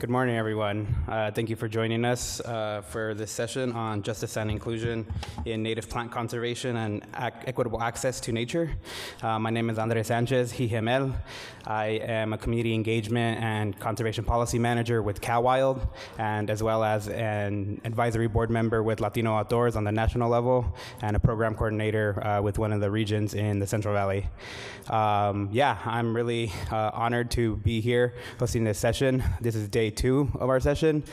Good morning, everyone. Thank you for joining us for this session on justice and inclusion in native plant conservation and equitable access to nature. My name is André Sanchez, he, him, él. I am a community engagement and conservation policy manager with CalWild, and as well as an advisory board member with Latino Outdoors on the national level, and a program coordinator with one of the regions in the Central Valley. I'm really honored to be here hosting this session. This is day 2 of our session.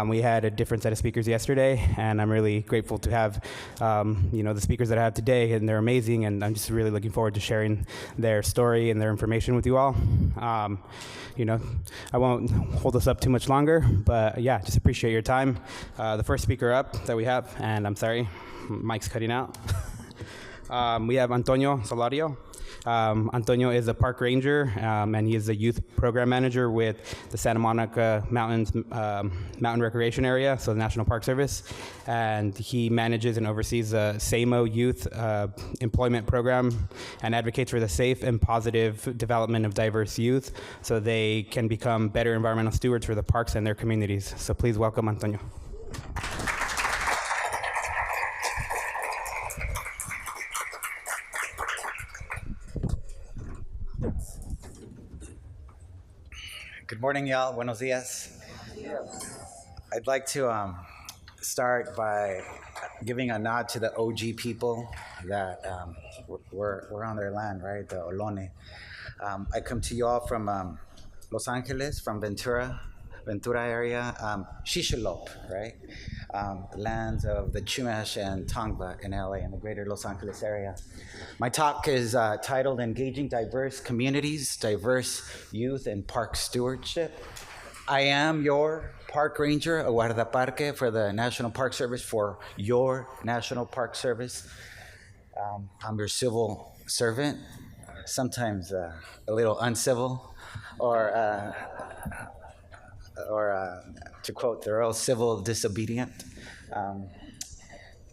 We had a different set of speakers yesterday, and I'm really grateful to have the speakers that I have today, and they're amazing, and I'm just really looking forward to sharing their story and their information with you all. I won't hold us up too much longer, but just appreciate your time. The first speaker up that we have, and I'm sorry, mic's cutting out. We have Antonio Solorio. Antonio is a park ranger, and he is a youth program manager with the Santa Monica Mountains Mountain Recreation Area, so the National Park Service. And he manages and oversees the SAMO Youth Employment Program and advocates for the safe and positive development of diverse youth so they can become better environmental stewards for the parks and their communities. So please welcome Antonio. Good morning, y'all. Buenos dias. I'd like to start by giving a nod to the OG people that were on their land, right? The Ohlone. I come to you all from Los Angeles, from Ventura area, Xixolop, right? Lands of the Chumash and Tongva in LA, in the greater Los Angeles area. My talk is titled Engaging Diverse Communities, Diverse Youth, and Park Stewardship. I am your park ranger, a guardaparque for the National Park Service, for your National Park Service. I'm your civil servant, sometimes a little uncivil, or to quote Thoreau, civil disobedient.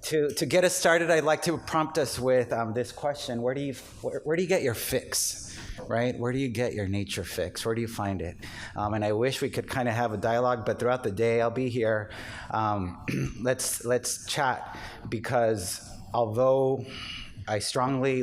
To get us started, I'd like to prompt us with this question: where do you get your fix, right? Where do you get your nature fix? Where do you find it? And I wish we could kind of have a dialogue, but throughout the day, I'll be here. Let's chat, because although I strongly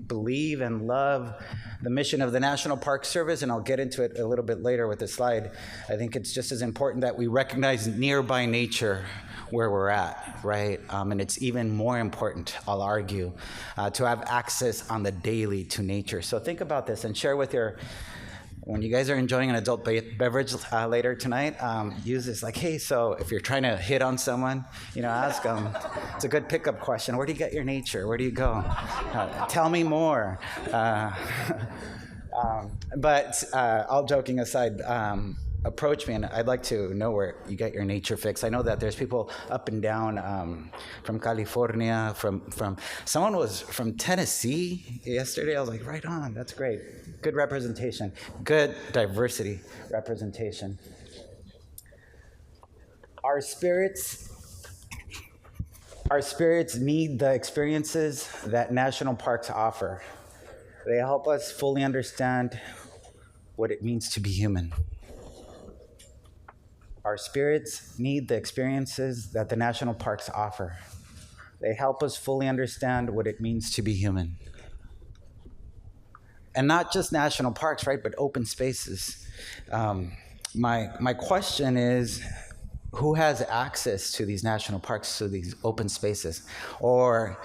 believe and love the mission of the National Park Service, and I'll get into it a little bit later with the slide, I think it's just as important that we recognize nearby nature where we're at, right? And it's even more important, I'll argue, to have access on the daily to nature. So think about this and share with when you guys are enjoying an adult beverage later tonight, use this like, hey, so if you're trying to hit on someone, ask them. It's a good pickup question. Where do you get your nature? Where do you go? Tell me more. But all joking aside, approach me, and I'd like to know where you get your nature fix. I know that there's people up and down from California, from someone was from Tennessee yesterday. I was like, right on, that's great. Good representation, good diversity representation. Our spirits need the experiences that national parks offer. They help us fully understand what it means to be human. Our spirits need the experiences that the national parks offer. They help us fully understand what it means to be human. And not just national parks, right, but open spaces. My question is, who has access to these national parks, to these open spaces? Or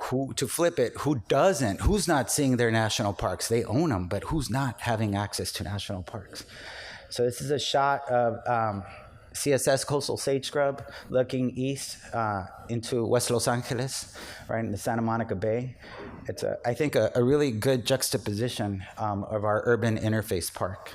to flip it, who doesn't? Who's not seeing their national parks? They own them, but who's not having access to national parks? So this is a shot of CSS Coastal Sage Scrub looking east into West Los Angeles, right in the Santa Monica Bay. It's, I think, a really good juxtaposition of our urban interface park.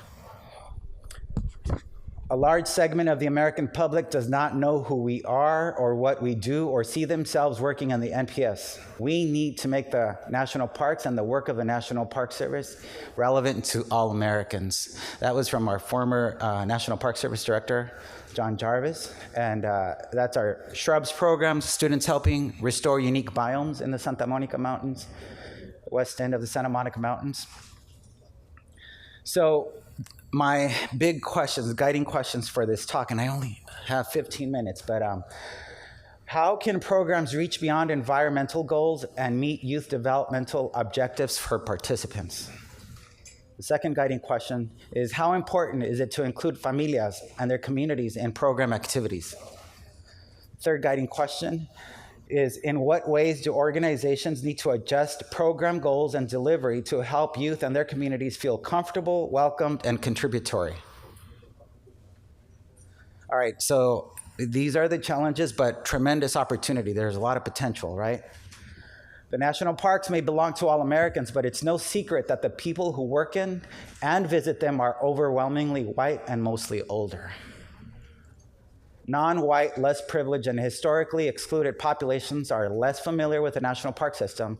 A large segment of the American public does not know who we are or what we do or see themselves working on the NPS. We need to make the national parks and the work of the National Park Service relevant to all Americans. That was from our former National Park Service Director, John Jarvis. And that's our shrubs program, students helping restore unique biomes in the Santa Monica Mountains, west end of the Santa Monica Mountains. So my big questions, guiding questions for this talk, and I only have 15 minutes, but how can programs reach beyond environmental goals and meet youth developmental objectives for participants? The second guiding question is, how important is it to include familias and their communities in program activities? Third guiding question is, in what ways do organizations need to adjust program goals and delivery to help youth and their communities feel comfortable, welcomed, and contributory? All right, so these are the challenges, but tremendous opportunity. There's a lot of potential, right? The national parks may belong to all Americans, but it's no secret that the people who work in and visit them are overwhelmingly white and mostly older. Non-white, less privileged, and historically excluded populations are less familiar with the national park system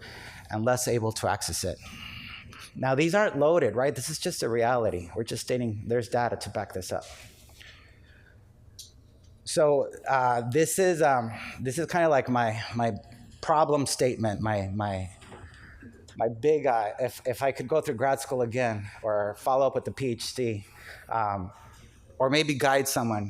and less able to access it. Now, these aren't loaded, right? This is just a reality. We're just stating there's data to back this up. So this is kind of like my problem statement, my big, if I could go through grad school again or follow up with the PhD, or maybe guide someone,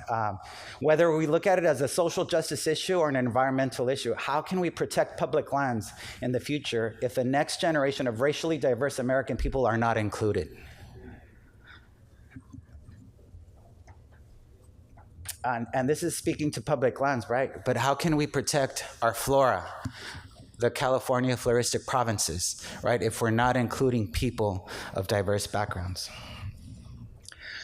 whether we look at it as a social justice issue or an environmental issue, how can we protect public lands in the future if the next generation of racially diverse American people are not included? And this is speaking to public lands, right? But how can we protect our flora, the California floristic provinces, right, if we're not including people of diverse backgrounds?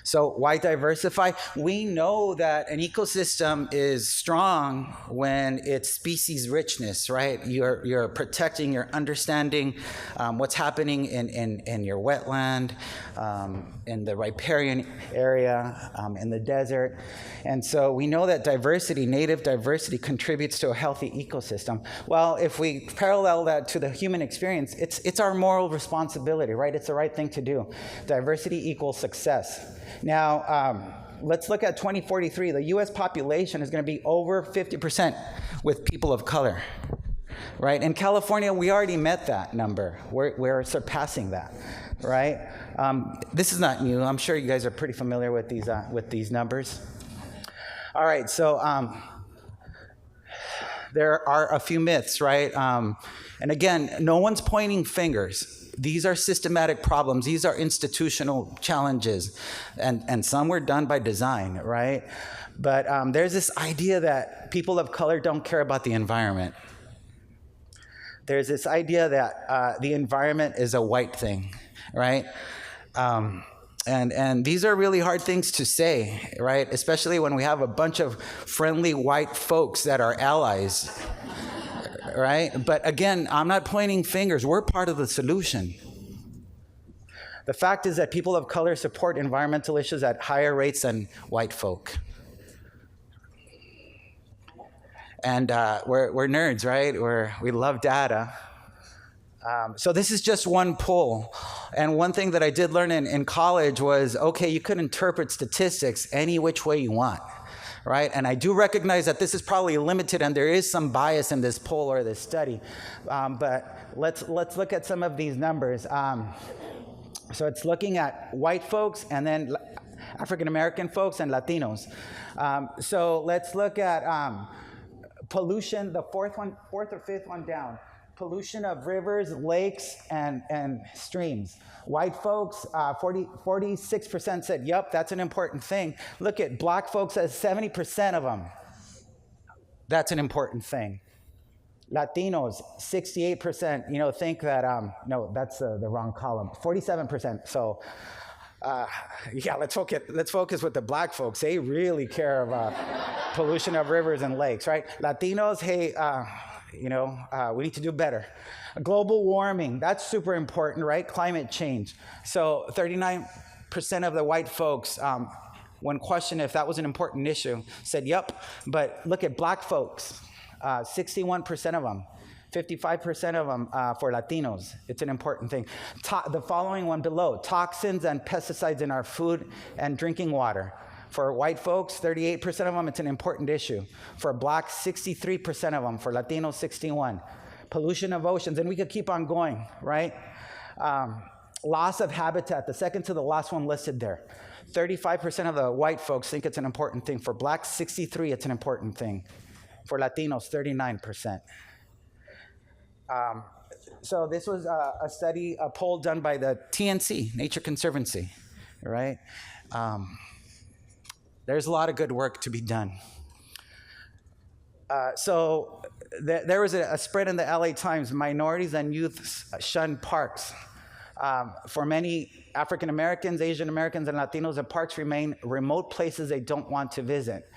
So why diversify? We know that an ecosystem is strong when it's species richness, right? You're protecting, you're understanding what's happening in your wetland, in the riparian area, in the desert. And so we know that diversity, native diversity, contributes to a healthy ecosystem. Well, if we parallel that to the human experience, it's our moral responsibility, right? It's the right thing to do. Diversity equals success. Now, let's look at 2043. The US population is going to be over 50% with people of color, right? In California, we already met that number. We're surpassing that, right? This is not new. I'm sure you guys are pretty familiar with these numbers. All right, so there are a few myths, right? And again, no one's pointing fingers. These are systematic problems. These are institutional challenges. And some were done by design, right? But there's this idea that people of color don't care about the environment. There's this idea that the environment is a white thing, right? And these are really hard things to say, right? Especially when we have a bunch of friendly white folks that are allies, right? But again, I'm not pointing fingers. We're part of the solution. The fact is that people of color support environmental issues at higher rates than white folk. And we're nerds, right? We love data. So this is just one poll. And one thing that I did learn in college was, okay, you could interpret statistics any which way you want, right? And I do recognize that this is probably limited and there is some bias in this poll or this study. But let's look at some of these numbers. So it's looking at white folks and then African-American folks and Latinos. So let's look at pollution, the fourth or fifth one down. Pollution of rivers, lakes, and streams. White folks, 46% said, yep, that's an important thing. Look at black folks as 70% of them. That's an important thing. Latinos, 68%, think that, no, that's the wrong column, 47%. So, yeah, let's focus with the black folks. They really care about pollution of rivers and lakes, right? Latinos, hey, we need to do better. Global warming, that's super important, right? Climate change. So 39% of the white folks, when questioned if that was an important issue, said, yep. But look at black folks, 61% of them, 55% of them for Latinos. It's an important thing. The following one below, toxins and pesticides in our food and drinking water. For white folks, 38% of them, it's an important issue. For blacks, 63% of them. For Latinos, 61%. Pollution of oceans, and we could keep on going, right? Loss of habitat, the second to the last one listed there. 35% of the white folks think it's an important thing. For blacks, 63%, it's an important thing. For Latinos, 39%. So this was a study, a poll done by the TNC, Nature Conservancy, right? There's a lot of good work to be done. So there was a spread in the LA Times, minorities and youth shun parks. For many African Americans, Asian Americans, and Latinos, the parks remain remote places they don't want to visit.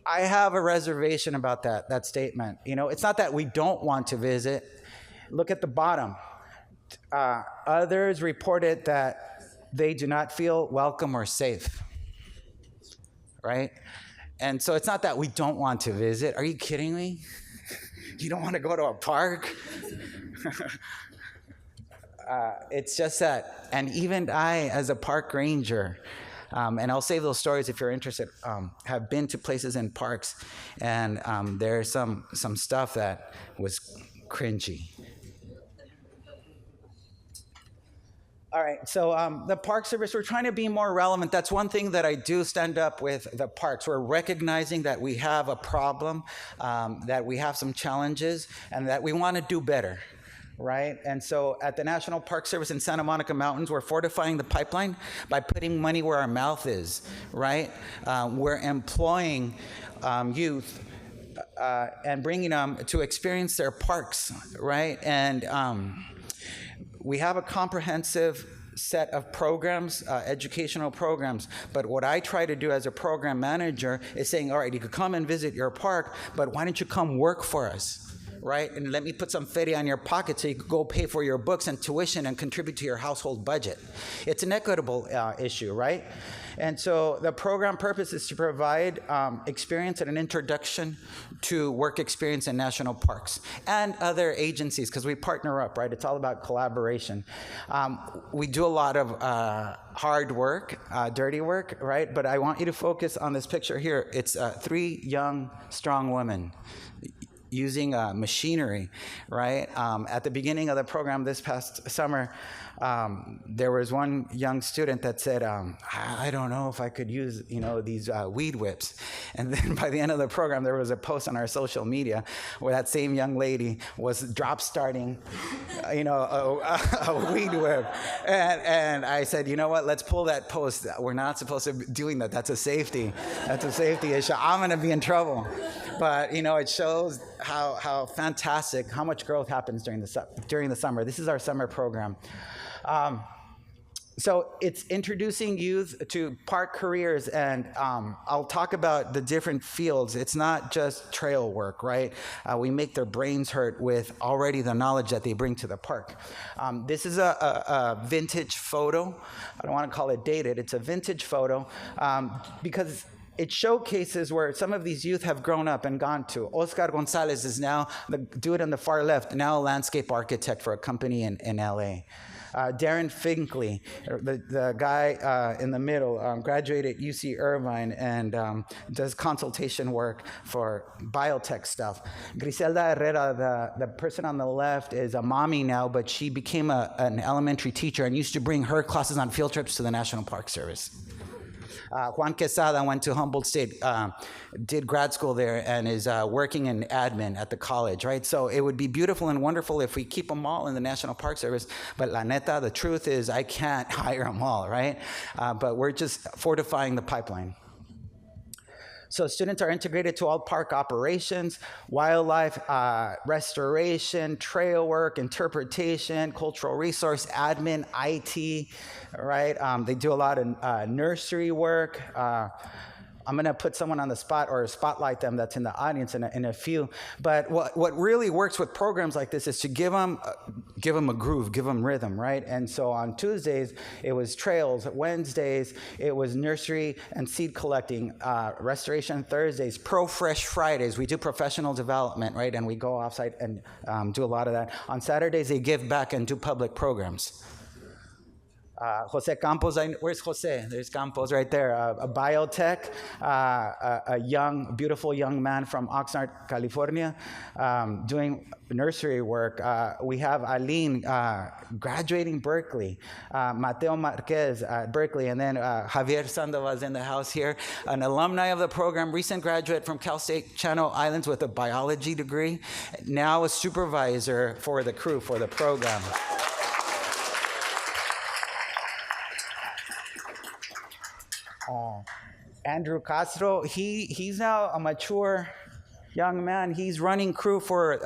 I have a reservation about that statement. You know, it's not that we don't want to visit. Look at the bottom. Others reported that they do not feel welcome or safe, right? And so it's not that we don't want to visit. Are you kidding me? You don't want to go to a park? It's just that, and even I, as a park ranger, and I'll save those stories if you're interested, have been to places in parks, and there's some stuff that was cringy. All right, so the Park Service, we're trying to be more relevant. That's one thing that I do stand up with the parks. We're recognizing that we have a problem, that we have some challenges, and that we want to do better, right? And so at the National Park Service in Santa Monica Mountains, we're fortifying the pipeline by putting money where our mouth is, right? We're employing youth and bringing them to experience their parks, right? And we have a comprehensive set of programs, educational programs, but what I try to do as a program manager is saying, all right, you could come and visit your park, but why don't you come work for us, right? And let me put some feria on your pocket so you could go pay for your books and tuition and contribute to your household budget. It's an equitable issue, right? And so the program purpose is to provide experience and an introduction to work experience in national parks and other agencies, because we partner up, right? It's all about collaboration. We do a lot of hard work, dirty work, right? But I want you to focus on this picture here. It's 3 young, strong women using machinery, right? At the beginning of the program this past summer, there was one young student that said, I don't know if I could use, these weed whips. And then by the end of the program, there was a post on our social media where that same young lady was drop starting, a weed whip. And I said, you know what, let's pull that post. We're not supposed to be doing that. That's a safety issue. I'm gonna be in trouble. But, it shows how fantastic, how much growth happens during the summer. This is our summer program. So it's introducing youth to park careers, and I'll talk about the different fields. It's not just trail work, right? We make their brains hurt with already the knowledge that they bring to the park. This is a vintage photo. I don't want to call it dated. It's a vintage photo because it showcases where some of these youth have grown up and gone to. Oscar Gonzalez is now, the dude on the far left, now a landscape architect for a company in LA. Darren Finkley, the guy in the middle, graduated UC Irvine and does consultation work for biotech stuff. Griselda Herrera, the person on the left, is a mommy now, but she became an elementary teacher and used to bring her classes on field trips to the National Park Service. Juan Quesada went to Humboldt State, did grad school there, and is working in admin at the college, right? So it would be beautiful and wonderful if we keep them all in the National Park Service, but la neta, the truth is I can't hire them all, right? But we're just fortifying the pipeline. So students are integrated to all park operations, wildlife restoration, trail work, interpretation, cultural resource, admin, IT, right? They do a lot of nursery work. I'm going to put someone on the spot or spotlight them that's in the audience in a few. But what really works with programs like this is to give them a groove, give them rhythm, right? And so on Tuesdays, it was trails. Wednesdays, it was nursery and seed collecting. Restoration Thursdays, Pro Fresh Fridays. We do professional development, right? And we go offsite and do a lot of that. On Saturdays, they give back and do public programs. Jose Campos, where's Jose? There's Campos right there. A biotech, a young, beautiful young man from Oxnard, California, doing nursery work. We have Aline graduating Berkeley, Mateo Marquez at Berkeley, and then Javier Sandoval's in the house here, an alumni of the program, recent graduate from Cal State Channel Islands with a biology degree, now a supervisor for the crew, for the program. Andrew Castro, he's now a mature young man. He's running crew for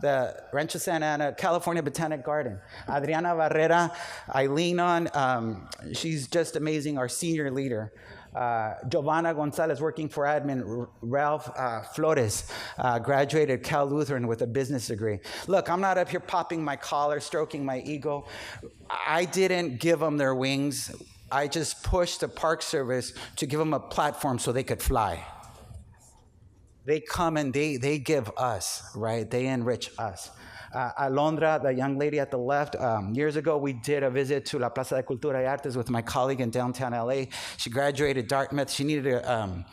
the Rancho Santa Ana, California Botanic Garden. Adriana Barrera, Eileen she's just amazing, our senior leader. Giovanna Gonzalez working for admin. Ralph Flores graduated Cal Lutheran with a business degree. Look, I'm not up here popping my collar, stroking my ego. I didn't give them their wings. I just pushed the Park Service to give them a platform so they could fly. They come and they give us, right? They enrich us. Alondra, the young lady at the left, years ago we did a visit to La Plaza de Cultura y Artes with my colleague in downtown LA. She graduated Dartmouth. She needed to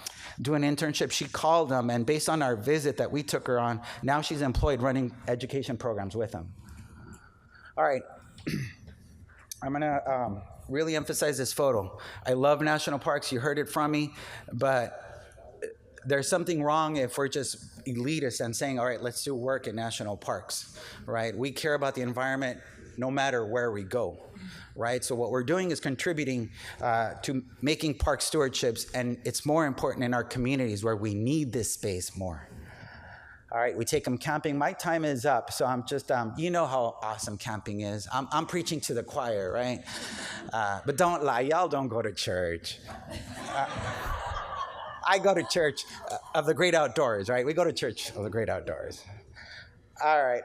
do an internship. She called them, and based on our visit that we took her on, now she's employed running education programs with them. All right, I'm gonna really emphasize this photo. I love national parks. You heard it from me, but there's something wrong if we're just elitist and saying, all right, let's do work in national parks, right? We care about the environment no matter where we go, right? So what we're doing is contributing to making park stewardships, and it's more important in our communities where we need this space more. All right, we take them camping. My time is up, so I'm just, you know how awesome camping is. I'm preaching to the choir, right? But don't lie, y'all don't go to church. I go to church of the great outdoors, right? We go to church of the great outdoors. All right,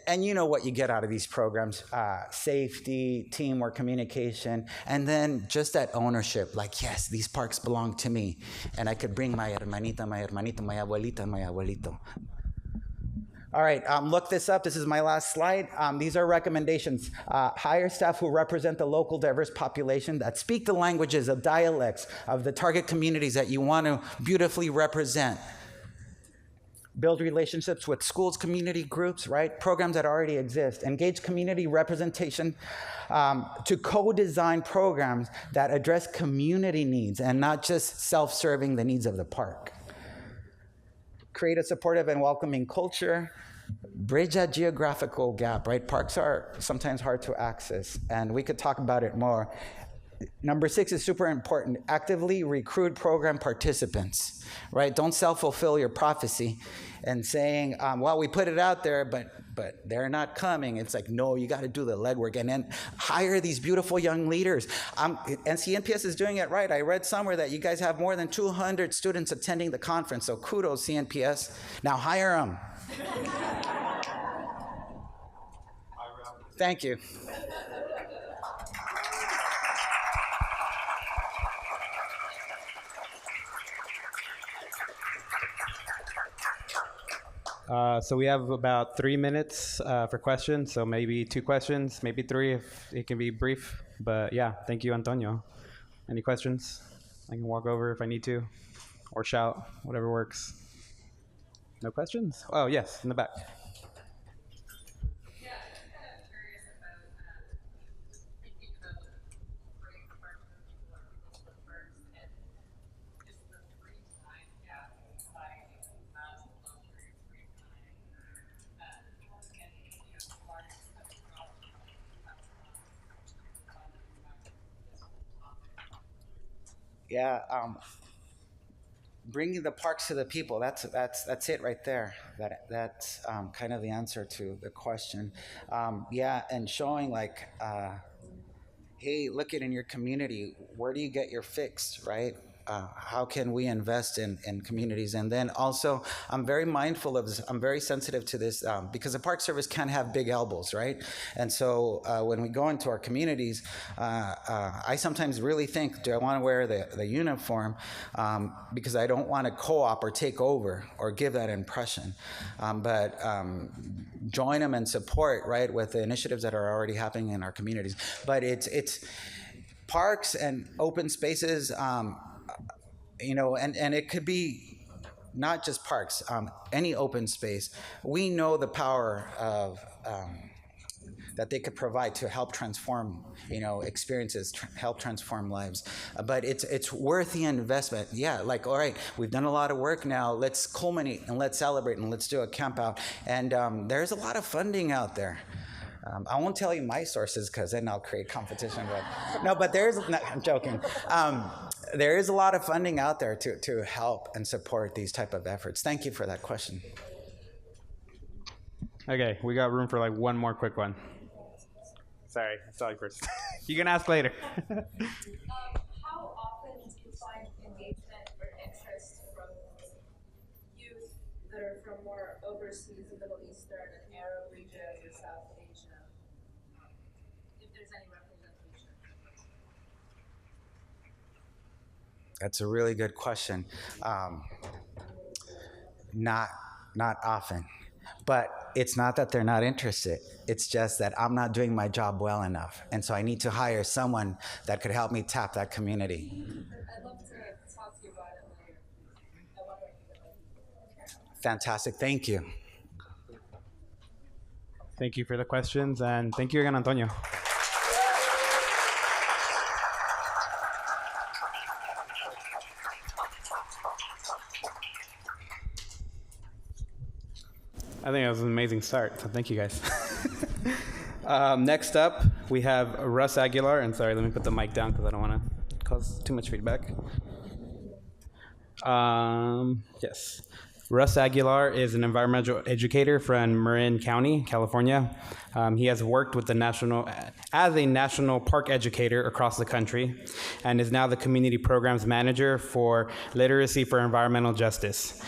and you know what you get out of these programs: safety, teamwork, communication, and then just that ownership. Like, yes, these parks belong to me, and I could bring my hermanita, my abuelita, my abuelito. All right, look this up. This is my last slide. These are recommendations. Hire staff who represent the local diverse population, that speak the languages of dialects of the target communities that you want to beautifully represent. Build relationships with schools, community groups, right? Programs that already exist. Engage community representation to co-design programs that address community needs and not just self-serving the needs of the park. Create a supportive and welcoming culture. Bridge that geographical gap, right? Parks are sometimes hard to access, and we could talk about it more. Number 6 is super important. Actively recruit program participants, right? Don't self-fulfill your prophecy and saying, well, we put it out there, but they're not coming. It's like, no, you got to do the legwork, and then hire these beautiful young leaders. And CNPS is doing it right. I read somewhere that you guys have more than 200 students attending the conference, so kudos, CNPS. Now hire them. Thank you. So we have about 3 minutes for questions, so maybe 2 questions, maybe 3 if it can be brief. But yeah, thank you, Antonio. Any questions? I can walk over if I need to, or shout, whatever works. No questions? Oh, yes, in the back. Yeah, bringing the parks to the people. That's it right there. That's kind of the answer to the question. Yeah, and showing hey, look it in your community. Where do you get your fix, right? how can we invest in communities? And then also, I'm very mindful of this. I'm very sensitive to this because the Park Service can have big elbows, right? And so when we go into our communities, I sometimes really think, do I want to wear the uniform? Because I don't want to co-op or take over or give that impression. But join them and support, right, with the initiatives that are already happening in our communities. But it's parks and open spaces, and it could be not just parks, any open space. We know the power of that they could provide to help transform, experiences, help transform lives. But it's worth the investment. Yeah, like, all right, we've done a lot of work now. Let's culminate and let's celebrate and let's do a camp out. And there's a lot of funding out there. I won't tell you my sources because then I'll create competition. But I'm joking. There is a lot of funding out there to help and support these type of efforts. Thank you for that question. Okay, we got room for like one more quick one. Sorry, I saw you first. You can ask later. How often do you find engagement or interest from youth that are from more overseas, Middle Eastern and Arab regions or South Asia? If there's any representation. That's a really good question. Not often. But it's not that they're not interested. It's just that I'm not doing my job well enough. And so I need to hire someone that could help me tap that community. I'd love to talk to you about it later. I wonder if you could. Fantastic. Thank you. Thank you for the questions, and thank you again, Antonio. I think that was an amazing start, so thank you guys. Next up, we have Russ Aguilar, and sorry, let me put the mic down because I don't want to cause too much feedback. Yes. Russ Aguilar is an environmental educator from Marin County, California. He has worked with as a national park educator across the country and is now the community programs manager for Literacy for Environmental Justice,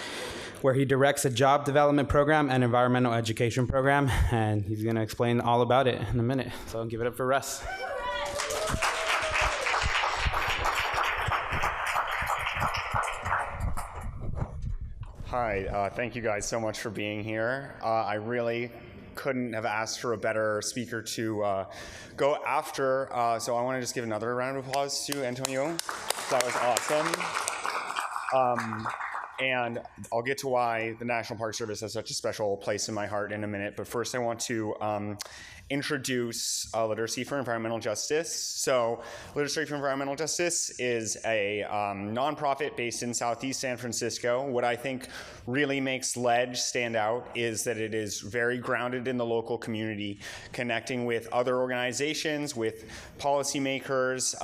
where he directs a job development program and environmental education program, and he's going to explain all about it in a minute. So I'll give it up for Russ. Hi, thank you guys so much for being here. I really couldn't have asked for a better speaker to go after, so I want to just give another round of applause to Antonio. That was awesome. And I'll get to why the National Park Service has such a special place in my heart in a minute. But first, I want to introduce Literacy for Environmental Justice. So Literacy for Environmental Justice is a nonprofit based in Southeast San Francisco. What I think really makes LEDGE stand out is that it is very grounded in the local community, connecting with other organizations, with policymakers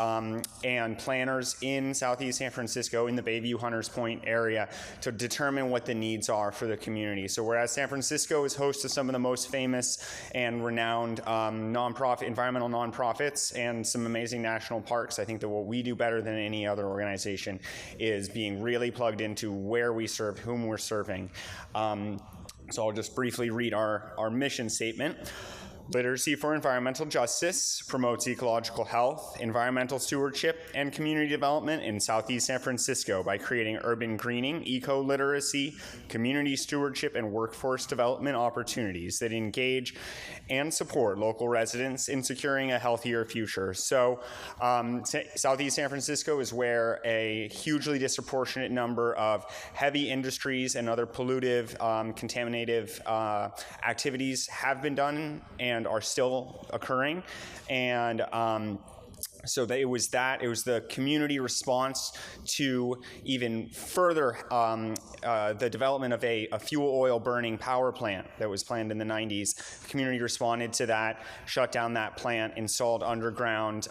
and planners in Southeast San Francisco, in the Bayview Hunters Point area, to determine what the needs are for the community. So whereas San Francisco is host to some of the most famous and renowned environmental nonprofits and some amazing national parks, I think that what we do better than any other organization is being really plugged into where we serve, whom we're serving. So I'll just briefly read our mission statement. Literacy for Environmental Justice promotes ecological health, environmental stewardship, and community development in Southeast San Francisco by creating urban greening, eco-literacy, community stewardship, and workforce development opportunities that engage and support local residents in securing a healthier future. So Southeast San Francisco is where a hugely disproportionate number of heavy industries and other pollutive, contaminative activities have been done and are still occurring. And so it was the community response to even further the development of a fuel oil burning power plant that was planned in the 90s. The community responded to that, shut down that plant, installed underground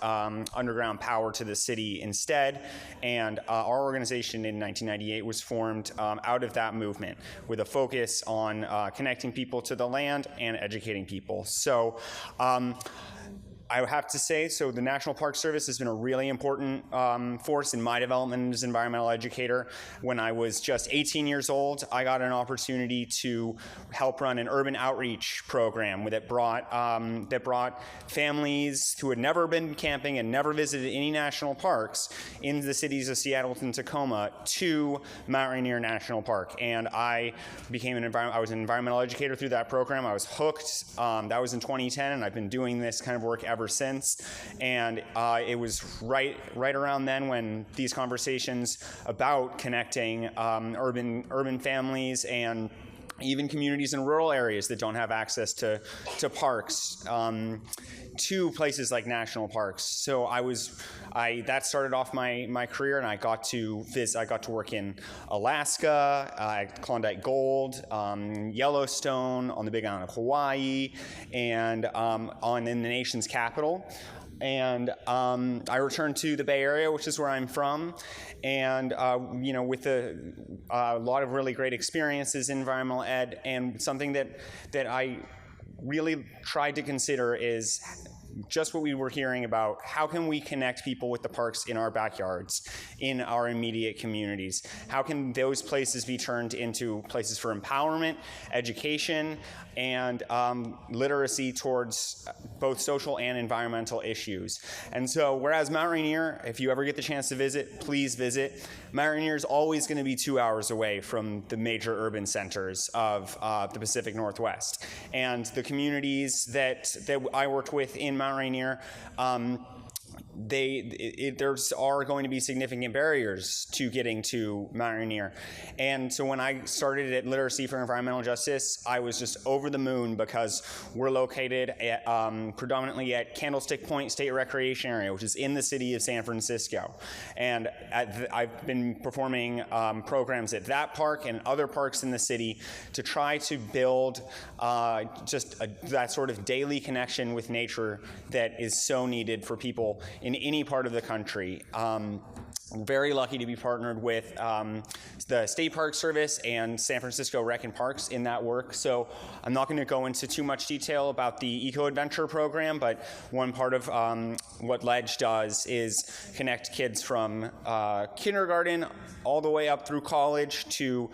power to the city instead. And our organization in 1998 was formed out of that movement with a focus on connecting people to the land and educating people. So I have to say, so the National Park Service has been a really important force in my development as an environmental educator. When I was just 18 years old, I got an opportunity to help run an urban outreach program that brought families who had never been camping and never visited any national parks in the cities of Seattle and Tacoma to Mount Rainier National Park. And I became I was an environmental educator through that program. I was hooked. That was in 2010, and I've been doing this kind of work ever since. And it was right around then when these conversations about connecting urban families and even communities in rural areas that don't have access to parks, to places like national parks. So that started off my career, and I got to work in Alaska, Klondike Gold, Yellowstone, on the Big Island of Hawaii, and in the nation's capital. And I returned to the Bay Area, which is where I'm from, and with a lot of really great experiences in environmental ed. And something that I really tried to consider is just what we were hearing about. How can we connect people with the parks in our backyards, in our immediate communities? How can those places be turned into places for empowerment, education, and literacy towards both social and environmental issues? And so, whereas Mount Rainier, if you ever get the chance to visit, please visit. Mount Rainier is always going to be 2 hours away from the major urban centers of the Pacific Northwest. And the communities that I worked with in Mount Rainier, there are going to be significant barriers to getting to Mount Rainier. And so when I started at Literacy for Environmental Justice, I was just over the moon because we're located at, predominantly at Candlestick Point State Recreation Area, which is in the city of San Francisco. And I've been performing programs at that park and other parks in the city to try to build that sort of daily connection with nature that is so needed for people in any part of the country. I'm very lucky to be partnered with the State Park Service and San Francisco Rec and Parks in that work. So I'm not going to go into too much detail about the Eco Adventure program, but one part of what LEDGE does is connect kids from kindergarten all the way up through college to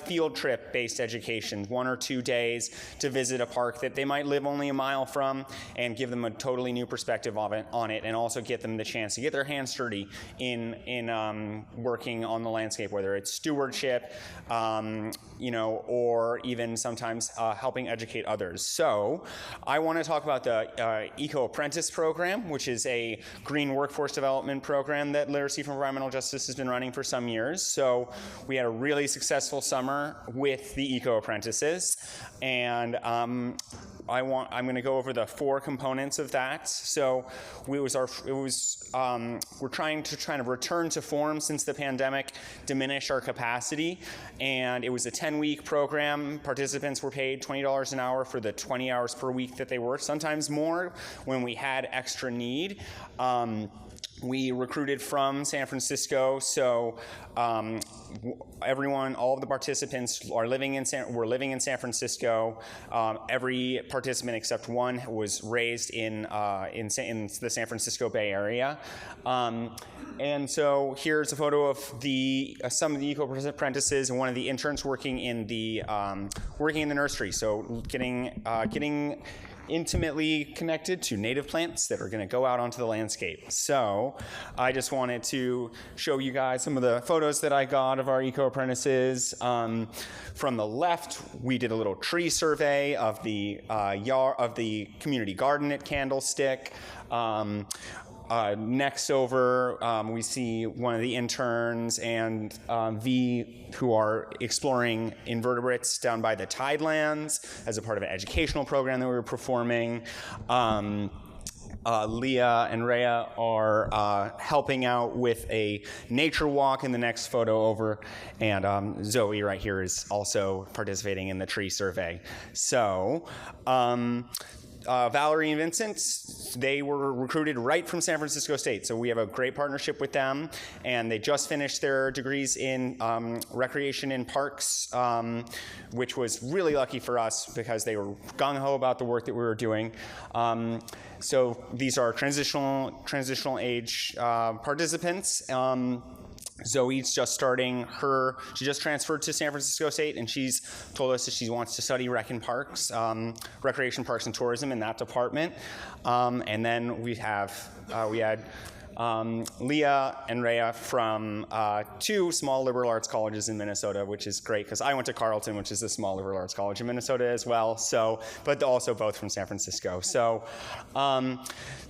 field trip based education, 1 or 2 days to visit a park that they might live only a mile from, and give them a totally new perspective on it, and also get them the chance to get their hands dirty in working on the landscape, whether it's stewardship, or even sometimes helping educate others. So I want to talk about the Eco Apprentice program, which is a green workforce development program that Literacy for Environmental Justice has been running for some years. So we had a really successful summer with the Eco Apprentices, and I'm going to go over the 4 components of that. So we're trying to return to form since the pandemic, diminish our capacity, and it was a 10-week program. Participants were paid $20 an hour for the 20 hours per week that they worked, sometimes more when we had extra need. We recruited from San Francisco, so all of the participants were living in San Francisco. Every participant except one was raised in the San Francisco Bay Area. And so here's a photo of some of the Eco Apprentices and one of the interns working in the nursery. So getting intimately connected to native plants that are going to go out onto the landscape. So I just wanted to show you guys some of the photos that I got of our Eco Apprentices. From the left, we did a little tree survey of the community garden at Candlestick. Next over, we see one of the interns and V, who are exploring invertebrates down by the Tidelands as a part of an educational program that we were performing. Aliya and Rhea are helping out with a nature walk in the next photo over, and Zoe right here is also participating in the tree survey. So Valerie and Vincent, they were recruited right from San Francisco State. So we have a great partnership with them, and they just finished their degrees in recreation in parks, which was really lucky for us because they were gung-ho about the work that we were doing. So these are transitional age participants. Zoe's just starting she just transferred to San Francisco State, and she's told us that she wants to study recreation parks and tourism in that department. And then we had Leah and Rhea from 2 small liberal arts colleges in Minnesota, which is great because I went to Carleton, which is a small liberal arts college in Minnesota as well. So, but also both from San Francisco. So,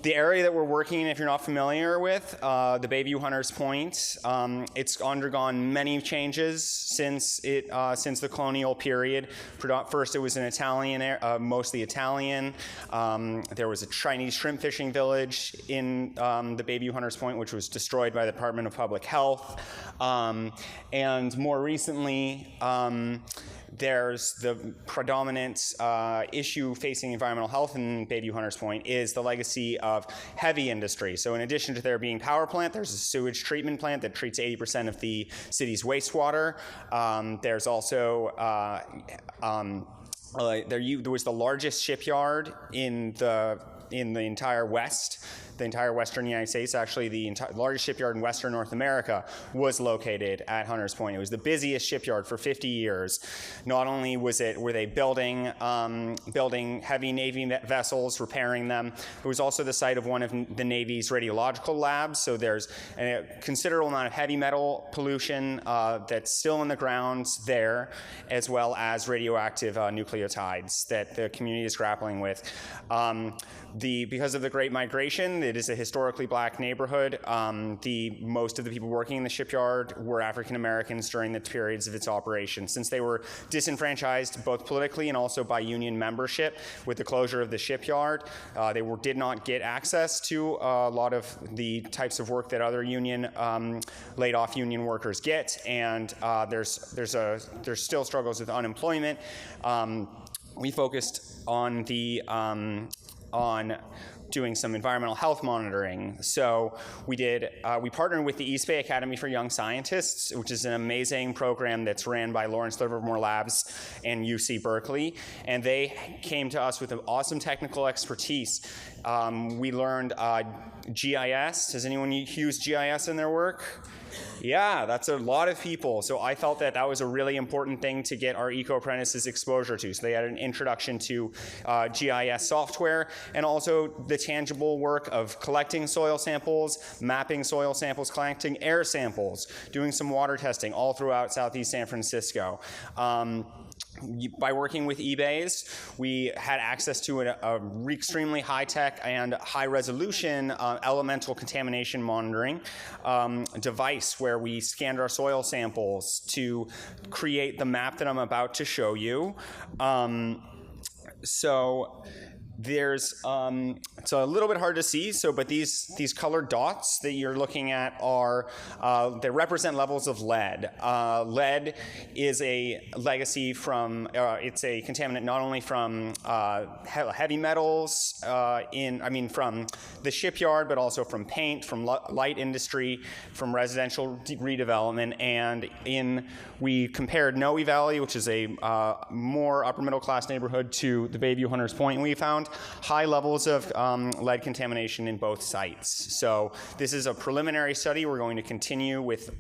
the area that we're working in, if you're not familiar with, the Bayview Hunters Point, it's undergone many changes since the colonial period. First, it was an Italian, mostly Italian. There was a Chinese shrimp fishing village in the Bayview Hunters Point, which was destroyed by the Department of Public Health. And more recently, there's the predominant issue facing environmental health in Bayview Hunters Point is the legacy of heavy industry. So in addition to there being power plant, there's a sewage treatment plant that treats 80% of the city's wastewater. There's also there was the largest shipyard in the entire West. The entire western United States, actually the largest shipyard in western North America, was located at Hunters Point. It was the busiest shipyard for 50 years. Not only were they building heavy Navy vessels, repairing them, it was also the site of one of the Navy's radiological labs. So there's a considerable amount of heavy metal pollution that's still in the ground there, as well as radioactive nucleotides that the community is grappling with. Because of the Great Migration, it is a historically black neighborhood. Most of the people working in the shipyard were African Americans during the periods of its operation. Since they were disenfranchised both politically and also by union membership with the closure of the shipyard, they did not get access to a lot of the types of work that other laid off union workers get, and there's still struggles with unemployment. We focused on doing some environmental health monitoring. So we partnered with the East Bay Academy for Young Scientists, which is an amazing program that's ran by Lawrence Livermore Labs and UC Berkeley. And they came to us with an awesome technical expertise. We learned GIS. Does anyone use GIS in their work? Yeah, that's a lot of people. So I felt that was a really important thing to get our eco-apprentices exposure to. So they had an introduction to GIS software and also the tangible work of collecting soil samples, mapping soil samples, collecting air samples, doing some water testing all throughout Southeast San Francisco. By working with eBays, we had access to an extremely high-tech and high-resolution elemental contamination monitoring device where we scanned our soil samples to create the map that I'm about to show you. There's it's a little bit hard to see, but these colored dots that you're looking at are they represent levels of lead. Lead is a legacy from it's a contaminant not only from heavy metals from the shipyard, but also from paint, from light industry, from residential redevelopment, and we compared Noe Valley, which is a more upper middle class neighborhood, to the Bayview Hunters Point, and we found high levels of lead contamination in both sites. So this is a preliminary study. We're going to continue with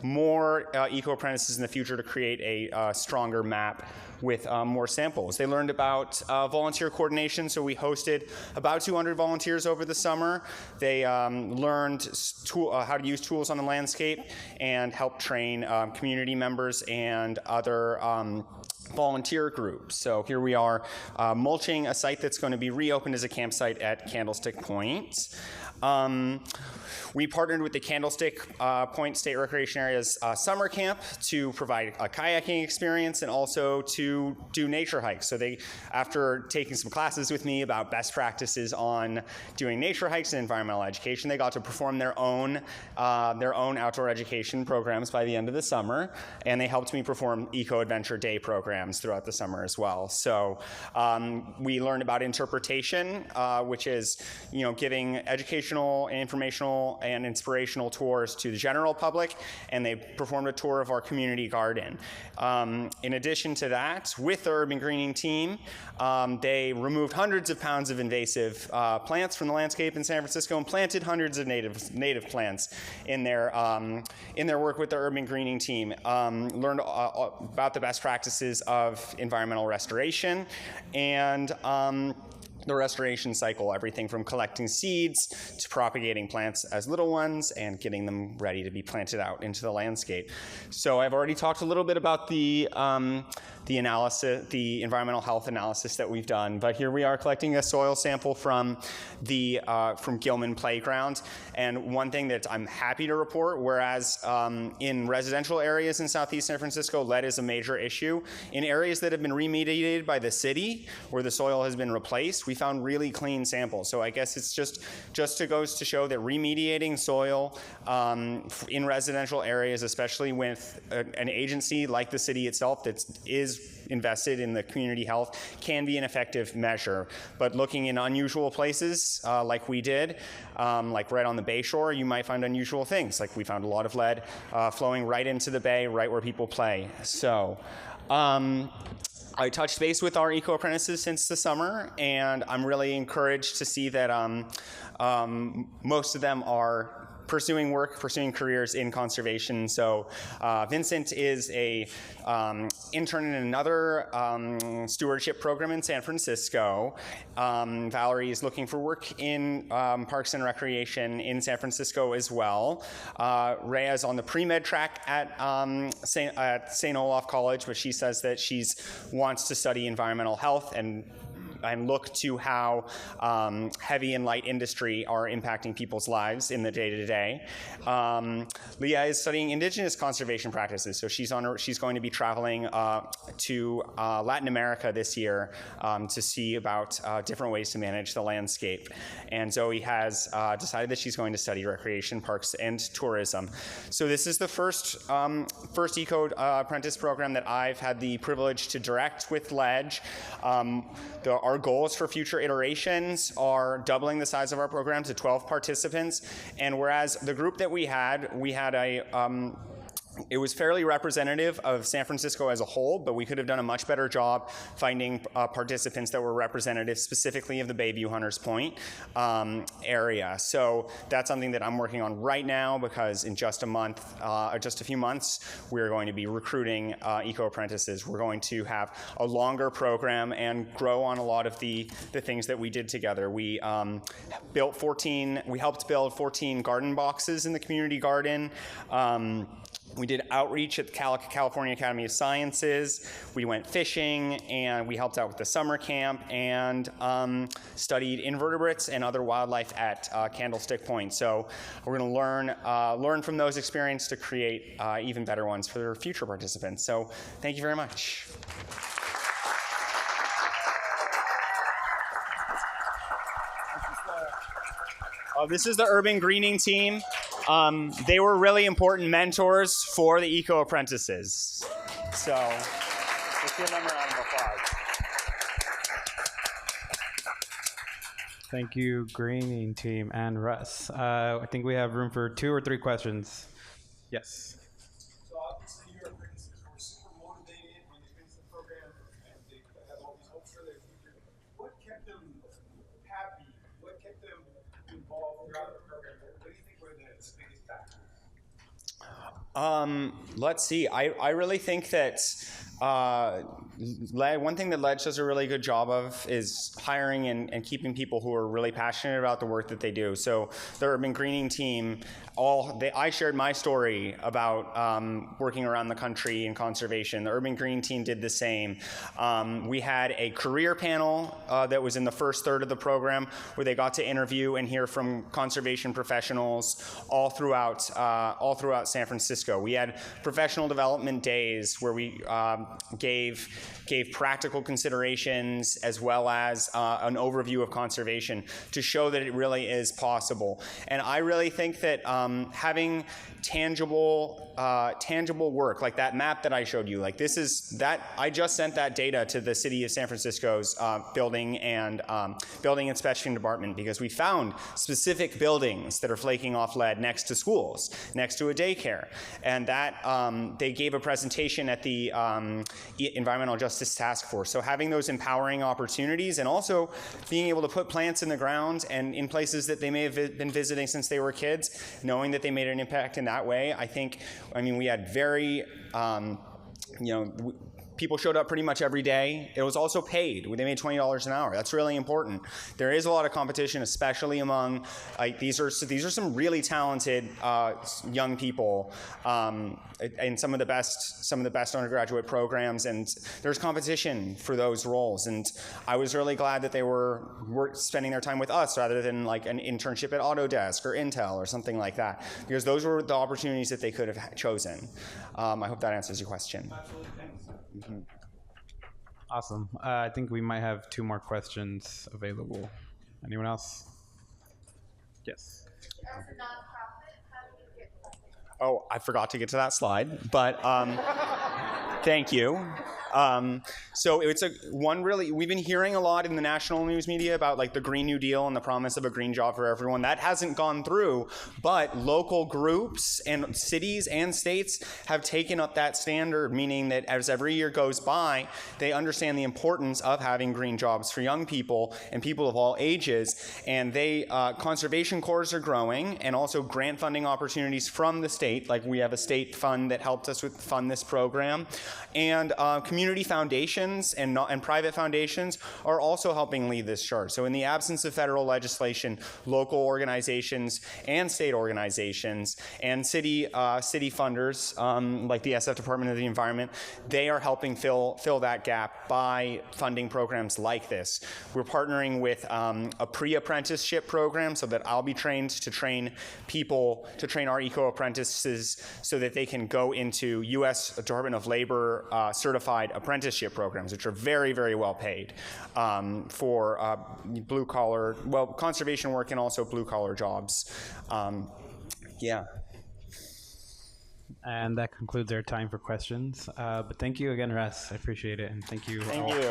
more eco-apprentices in the future to create a stronger map with more samples. They learned about volunteer coordination, so we hosted about 200 volunteers over the summer. They learned how to use tools on the landscape and helped train community members and other volunteer groups. So here we are mulching a site that's going to be reopened as a campsite at Candlestick Point. We partnered with the Candlestick Point State Recreation Area's summer camp to provide a kayaking experience and also to do nature hikes. So they, after taking some classes with me about best practices on doing nature hikes and environmental education, they got to perform their own outdoor education programs by the end of the summer, and they helped me perform eco-adventure day programs throughout the summer as well. So we learned about interpretation, which is, giving educational, informational, and inspirational tours to the general public, and they performed a tour of our community garden. In addition to that, with the urban greening team, they removed hundreds of pounds of invasive plants from the landscape in San Francisco and planted hundreds of native plants in their work with the urban greening team. Learned about the best practices of environmental restoration and the restoration cycle, everything from collecting seeds to propagating plants as little ones and getting them ready to be planted out into the landscape. So I've already talked a little bit about the analysis, the environmental health analysis that we've done, but here we are collecting a soil sample from Gilman Playground. And one thing that I'm happy to report, whereas in residential areas in Southeast San Francisco, lead is a major issue. In areas that have been remediated by the city, where the soil has been replaced, we found really clean samples. So I guess it's just goes to show that remediating soil in residential areas, especially with an agency like the city itself that is invested in the community health, can be an effective measure. But looking in unusual places, like we did, like right on the Bay Shore, you might find unusual things. Like we found a lot of lead flowing right into the bay, right where people play. So I touched base with our eco-apprentices since the summer, and I'm really encouraged to see that most of them are pursuing careers in conservation. So Vincent is a intern in another stewardship program in San Francisco. Valerie is looking for work in parks and recreation in San Francisco as well. Rhea is on the pre-med track at St. Olaf College, but she says that she wants to study environmental health and look to how heavy and light industry are impacting people's lives in the day-to-day. Aliya is studying indigenous conservation practices, so she's going to be traveling to Latin America this year to see about different ways to manage the landscape. And Zoe has decided that she's going to study recreation, parks, and tourism. So this is the first Eco Apprentice program that I've had the privilege to direct with Ledge. Our goals for future iterations are doubling the size of our program to 12 participants. And whereas the group that we had it was fairly representative of San Francisco as a whole, but we could have done a much better job finding participants that were representative specifically of the Bayview Hunters Point area. So that's something that I'm working on right now, because in just a few months, we're going to be recruiting eco-apprentices. We're going to have a longer program and grow on a lot of the things that we did together. We helped build 14 garden boxes in the community garden. We did outreach at the California Academy of Sciences. We went fishing, and we helped out with the summer camp, and studied invertebrates and other wildlife at Candlestick Point. So we're going to learn from those experiences to create even better ones for future participants. So thank you very much. This is the urban greening team. They were really important mentors for the eco-apprentices. So let's give them a round of applause. Thank you, greening team and Russ. I think we have room for 2 or 3 questions. Yes. So obviously your apprentices were super motivated when they finished the program, and they have all these hopes for their future. What kept them happy? What kept them involved throughout the program? What do you think were the biggest factors? Let's see. I really think that one thing that Ledge does a really good job of is hiring and keeping people who are really passionate about the work that they do. So the urban greening team, I shared my story about working around the country in conservation. The urban greening team did the same. We had a career panel that was in the first third of the program where they got to interview and hear from conservation professionals all throughout San Francisco. We had professional development days where we gave practical considerations as well as an overview of conservation to show that it really is possible. And I really think that having tangible work, like that map that I showed you, like this is that I just sent that data to the city of San Francisco's building inspection department because we found specific buildings that are flaking off lead next to schools, next to a daycare, and that they gave a presentation at the Environmental Justice Task Force. So having those empowering opportunities and also being able to put plants in the ground and in places that they may have been visiting since they were kids, knowing that they made an impact in that way, I mean, we had very, people showed up pretty much every day. It was also paid. They made $20 an hour. That's really important. There is a lot of competition, especially among these are some really talented young people in some of the best undergraduate programs, and there's competition for those roles. And I was really glad that they were spending their time with us rather than like an internship at Autodesk or Intel or something like that, because those were the opportunities that they could have chosen. I hope that answers your question. Absolutely. Thanks. Mm-hmm. Awesome. I think we might have 2 more questions available. Anyone else? Yes. As a nonprofit, how do you get funding? Oh, I forgot to get to that slide, but thank you. So it's we've been hearing a lot in the national news media about like the Green New Deal and the promise of a green job for everyone. That hasn't gone through, but local groups and cities and states have taken up that standard, meaning that as every year goes by, they understand the importance of having green jobs for young people and people of all ages. And conservation corps are growing, and also grant funding opportunities from the state. Like we have a state fund that helped us fund this program. And community foundations and private foundations are also helping lead this charge. So in the absence of federal legislation, local organizations and state organizations and city funders, like the SF Department of the Environment, they are helping fill that gap by funding programs like this. We're partnering with a pre-apprenticeship program so that I'll be trained to train our eco-apprentices so that they can go into U.S. Department of Labor certified apprenticeship programs, which are very, very well paid for blue-collar, conservation work and also blue-collar jobs. Yeah. And that concludes our time for questions. But thank you again, Russ. I appreciate it, and thank you. Thank you.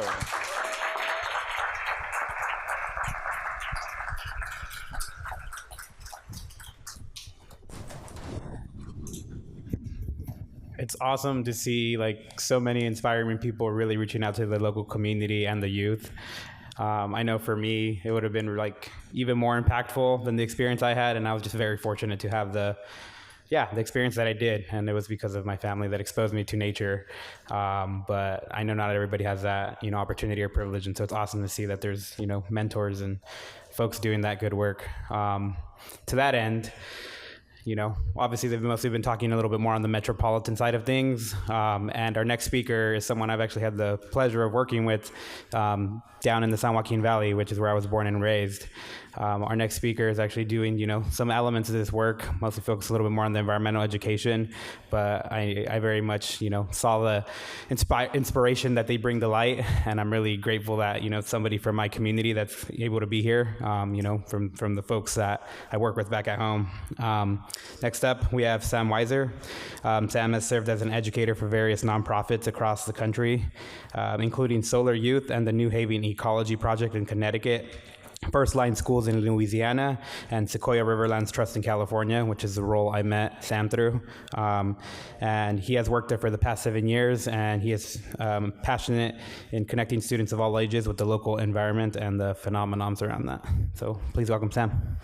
It's awesome to see like so many inspiring people really reaching out to the local community and the youth. I know for me, it would have been like even more impactful than the experience I had, and I was just very fortunate to have the experience that I did, and it was because of my family that exposed me to nature. But I know not everybody has that, opportunity or privilege, and so it's awesome to see that there's, mentors and folks doing that good work. To that end, obviously they've mostly been talking a little bit more on the metropolitan side of things. And our next speaker is someone I've actually had the pleasure of working with down in the San Joaquin Valley, which is where I was born and raised. Our next speaker is actually doing, some elements of this work, mostly focused a little bit more on the environmental education. But I very much, saw the inspiration that they bring to light. And I'm really grateful that, somebody from my community that's able to be here, from the folks that I work with back at home. Next up, we have Sam Weiser. Sam has served as an educator for various nonprofits across the country, including Solar Youth and the New Haven Ecology Project in Connecticut, First Line Schools in Louisiana, and Sequoia Riverlands Trust in California, which is the role I met Sam through. And he has worked there for the past 7 years, and he is passionate in connecting students of all ages with the local environment and the phenomenons around that. So please welcome Sam.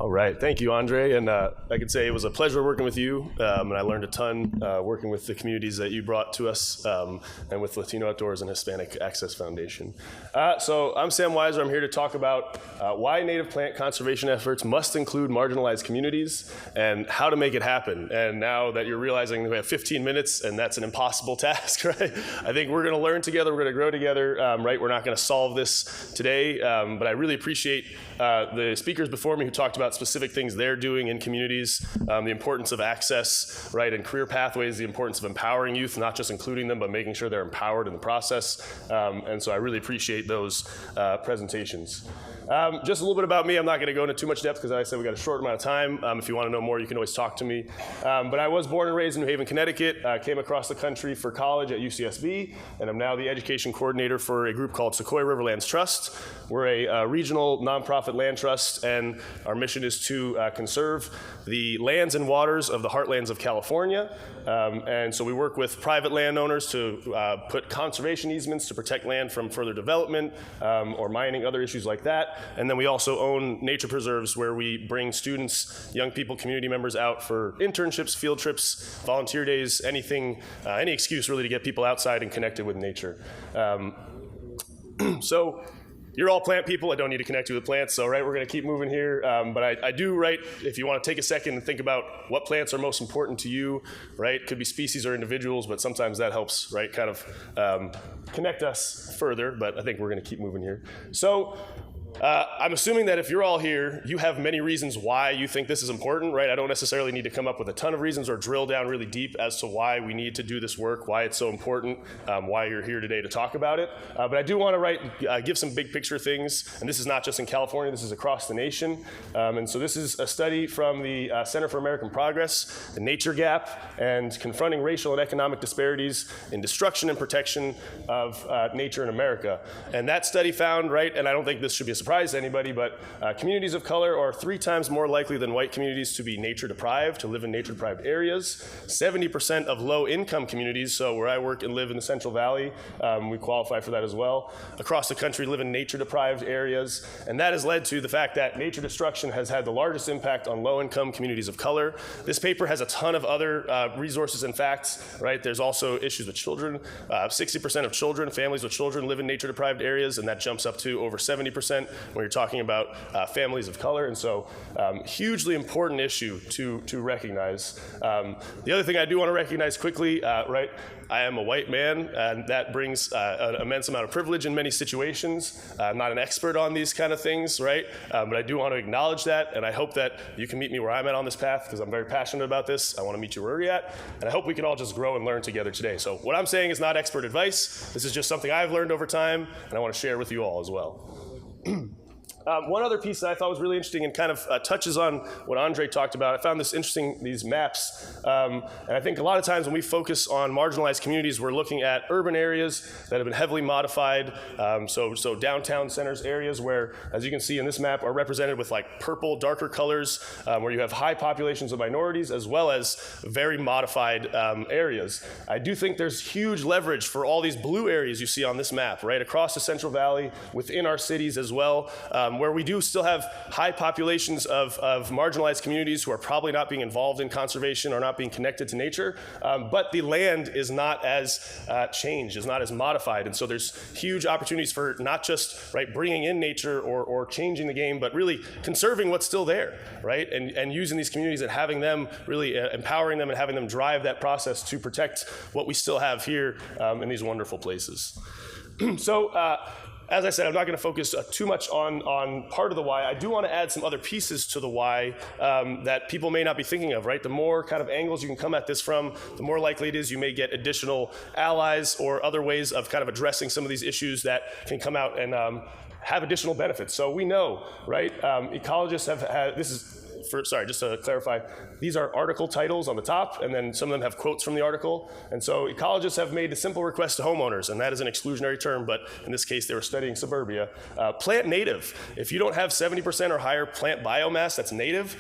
All right, thank you, Andre. And I could say it was a pleasure working with you, and I learned a ton working with the communities that you brought to us, and with Latino Outdoors and Hispanic Access Foundation. So I'm Sam Weiser. I'm here to talk about why native plant conservation efforts must include marginalized communities and how to make it happen. And now that you're realizing we have 15 minutes and that's an impossible task, right? I think we're going to learn together, we're going to grow together, right? We're not going to solve this today, but I really appreciate the speakers before me who talked about specific things they're doing in communities, the importance of access, right, and career pathways, the importance of empowering youth, not just including them, but making sure they're empowered in the process. And so I really appreciate those presentations. Just a little bit about me. I'm not going to go into too much depth because I said we got a short amount of time. If you want to know more, you can always talk to me. But I was born and raised in New Haven, Connecticut. Came across the country for college at UCSB, and I'm now the education coordinator for a group called Sequoia Riverlands Trust. We're a regional nonprofit land trust, and our mission is to conserve the lands and waters of the heartlands of California. And so we work with private landowners to put conservation easements to protect land from further development or mining, other issues like that. And then we also own nature preserves where we bring students, young people, community members out for internships, field trips, volunteer days, anything, any excuse really to get people outside and connected with nature. So you're all plant people. I don't need to connect you with plants, so right, we're going to keep moving here. But I do, right, if you want to take a second and think about what plants are most important to you, right? Could be species or individuals, but sometimes that helps, right, kind of connect us further, but I think we're going to keep moving here. So I'm assuming that if you're all here, you have many reasons why you think this is important, right? I don't necessarily need to come up with a ton of reasons or drill down really deep as to why we need to do this work, why it's so important, why you're here today to talk about it. But I do want to give some big picture things, and this is not just in California, this is across the nation. And so this is a study from the Center for American Progress, the Nature Gap, and confronting racial and economic disparities in destruction and protection of nature in America. And that study found, right, and I don't think this should be a surprise to anybody, but communities of color are 3 times more likely than white communities to be nature deprived, to live in nature deprived areas. 70% of low income communities, so where I work and live in the Central Valley, we qualify for that as well, across the country live in nature deprived areas. And that has led to the fact that nature destruction has had the largest impact on low income communities of color. This paper has a ton of other resources and facts, right? There's also issues with children. 60% of children, families with children live in nature deprived areas, and that jumps up to over 70% when you're talking about families of color. And so hugely important issue to recognize. The other thing I do want to recognize quickly, right, I am a white man, and that brings an immense amount of privilege in many situations. I'm not an expert on these kind of things, right? But I do want to acknowledge that, and I hope that you can meet me where I'm at on this path, because I'm very passionate about this. I want to meet you where you're at, and I hope we can all just grow and learn together today. So what I'm saying is not expert advice. This is just something I've learned over time, and I want to share with you all as well. One other piece that I thought was really interesting and kind of touches on what Andre talked about, I found this interesting, these maps. And I think a lot of times when we focus on marginalized communities, we're looking at urban areas that have been heavily modified. So downtown centers, areas where, as you can see in this map, are represented with like purple, darker colors, where you have high populations of minorities as well as very modified areas. I do think there's huge leverage for all these blue areas you see on this map, right across the Central Valley, within our cities as well, where we do still have high populations of marginalized communities who are probably not being involved in conservation or not being connected to nature, but the land is not as changed, is not as modified. And so there's huge opportunities for not just, right, bringing in nature or changing the game, but really conserving what's still there, right? And using these communities and having them, really empowering them and having them drive that process to protect what we still have here in these wonderful places. So, as I said, I'm not going to focus too much on part of the why. I do want to add some other pieces to the why that people may not be thinking of, right? The more kind of angles you can come at this from, the more likely it is you may get additional allies or other ways of kind of addressing some of these issues that can come out and have additional benefits. So we know, right, ecologists have had, this is just to clarify, these are article titles on the top, and then some of them have quotes from the article. And so ecologists have made a simple request to homeowners, and that is an exclusionary term, but in this case, they were studying suburbia. Plant native. If you don't have 70% or higher plant biomass that's native,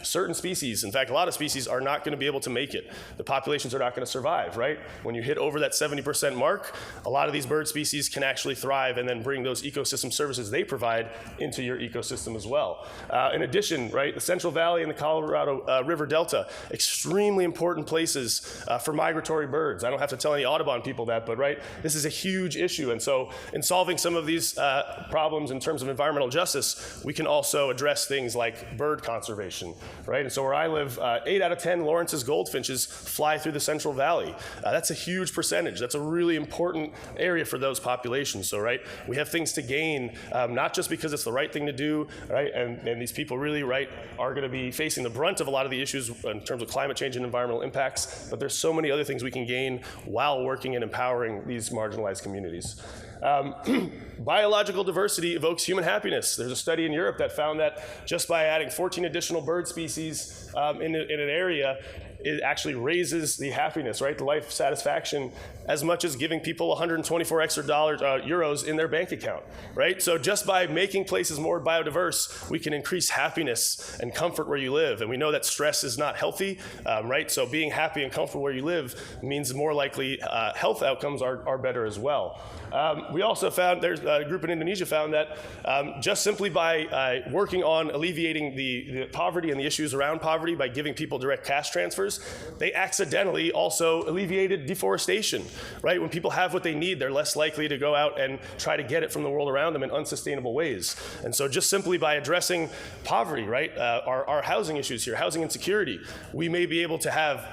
certain species, in fact, a lot of species are not going to be able to make it. The populations are not going to survive, right? When you hit over that 70% mark, a lot of these bird species can actually thrive and then bring those ecosystem services they provide into your ecosystem as well. In addition, right, the Central Valley and the Colorado River Delta, extremely important places for migratory birds. I don't have to tell any Audubon people that, but right, this is a huge issue. And so in solving some of these problems in terms of environmental justice, we can also address things like bird conservation, right? And so where I live, 8 out of 10 Lawrence's goldfinches fly through the Central Valley. That's a huge percentage. That's a really important area for those populations. So, right, we have things to gain, not just because it's the right thing to do, right, and these people really, right, are going to be facing the brunt of a lot of the issues in terms of climate change and environmental impacts, but there's so many other things we can gain while working and empowering these marginalized communities. Biological diversity evokes human happiness. There's a study in Europe that found that just by adding 14 additional bird species in an area, it actually raises the happiness, right, the life satisfaction, as much as giving people 124 extra euros in their bank account, right? So just by making places more biodiverse, we can increase happiness and comfort where you live. And we know that stress is not healthy, right? So being happy and comfortable where you live means more likely health outcomes are better as well. We also found, there's a group in Indonesia found that just simply by working on alleviating the poverty and the issues around poverty by giving people direct cash transfers, they accidentally also alleviated deforestation, right? When people have what they need, they're less likely to go out and try to get it from the world around them in unsustainable ways. And so just simply by addressing poverty, right, our housing issues here, housing insecurity, we may be able to have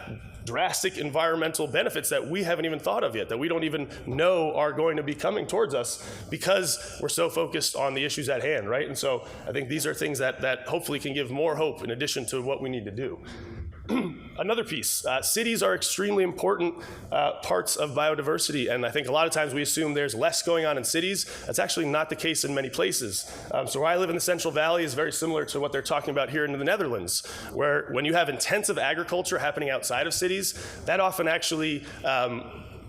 drastic environmental benefits that we haven't even thought of yet, that we don't even know are going to be coming towards us because we're so focused on the issues at hand, right? And so I think these are things that hopefully can give more hope in addition to what we need to do. Another piece, cities are extremely important parts of biodiversity, and I think a lot of times we assume there's less going on in cities. That's actually not the case in many places. So where I live in the Central Valley is very similar to what they're talking about here in the Netherlands, where when you have intensive agriculture happening outside of cities, that often actually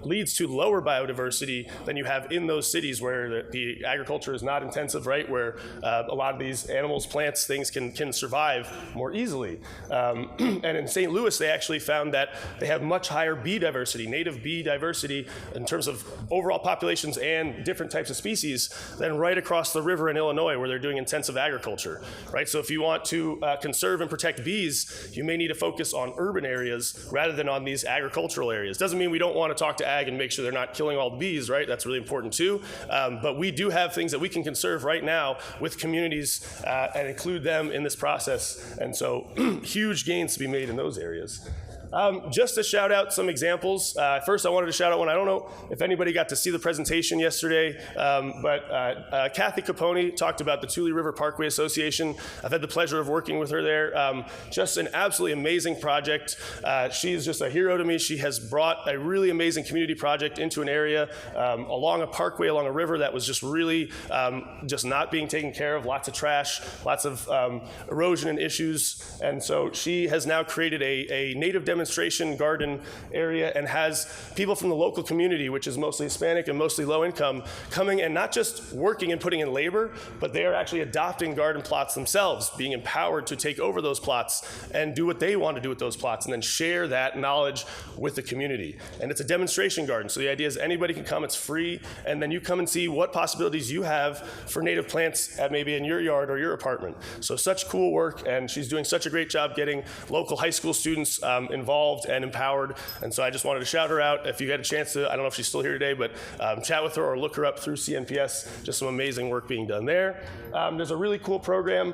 leads to lower biodiversity than you have in those cities where the agriculture is not intensive, right? Where a lot of these animals, plants, things can survive more easily. And in St. Louis, they actually found that they have much higher bee diversity, native bee diversity in terms of overall populations and different types of species than right across the river in Illinois where they're doing intensive agriculture, right? So if you want to conserve and protect bees, you may need to focus on urban areas rather than on these agricultural areas. Doesn't mean we don't want to talk to ag and make sure they're not killing all the bees, right? That's really important too. But we do have things that we can conserve right now with communities and include them in this process. And so huge gains to be made in those areas. Just to shout out some examples. First, I wanted to shout out one. I don't know if anybody got to see the presentation yesterday, but Kathy Capone talked about the Tule River Parkway Association. I've had the pleasure of working with her there. Just an absolutely amazing project. She's just a hero to me. She has brought a really amazing community project into an area along a parkway, along a river that was just really just not being taken care of. Lots of trash, lots of erosion and issues. And so she has now created a native demonstration garden area and has people from the local community, which is mostly Hispanic and mostly low income, coming and not just working and putting in labor, but they are actually adopting garden plots themselves, being empowered to take over those plots and do what they want to do with those plots and then share that knowledge with the community. And it's a demonstration garden, so the idea is anybody can come, it's free, and then you come and see what possibilities you have for native plants at maybe in your yard or your apartment. So such cool work, and she's doing such a great job getting local high school students involved and empowered, and so I just wanted to shout her out. If you had a chance to, I don't know if she's still here today, but chat with her or look her up through CNPS. Just some amazing work being done there. There's a really cool program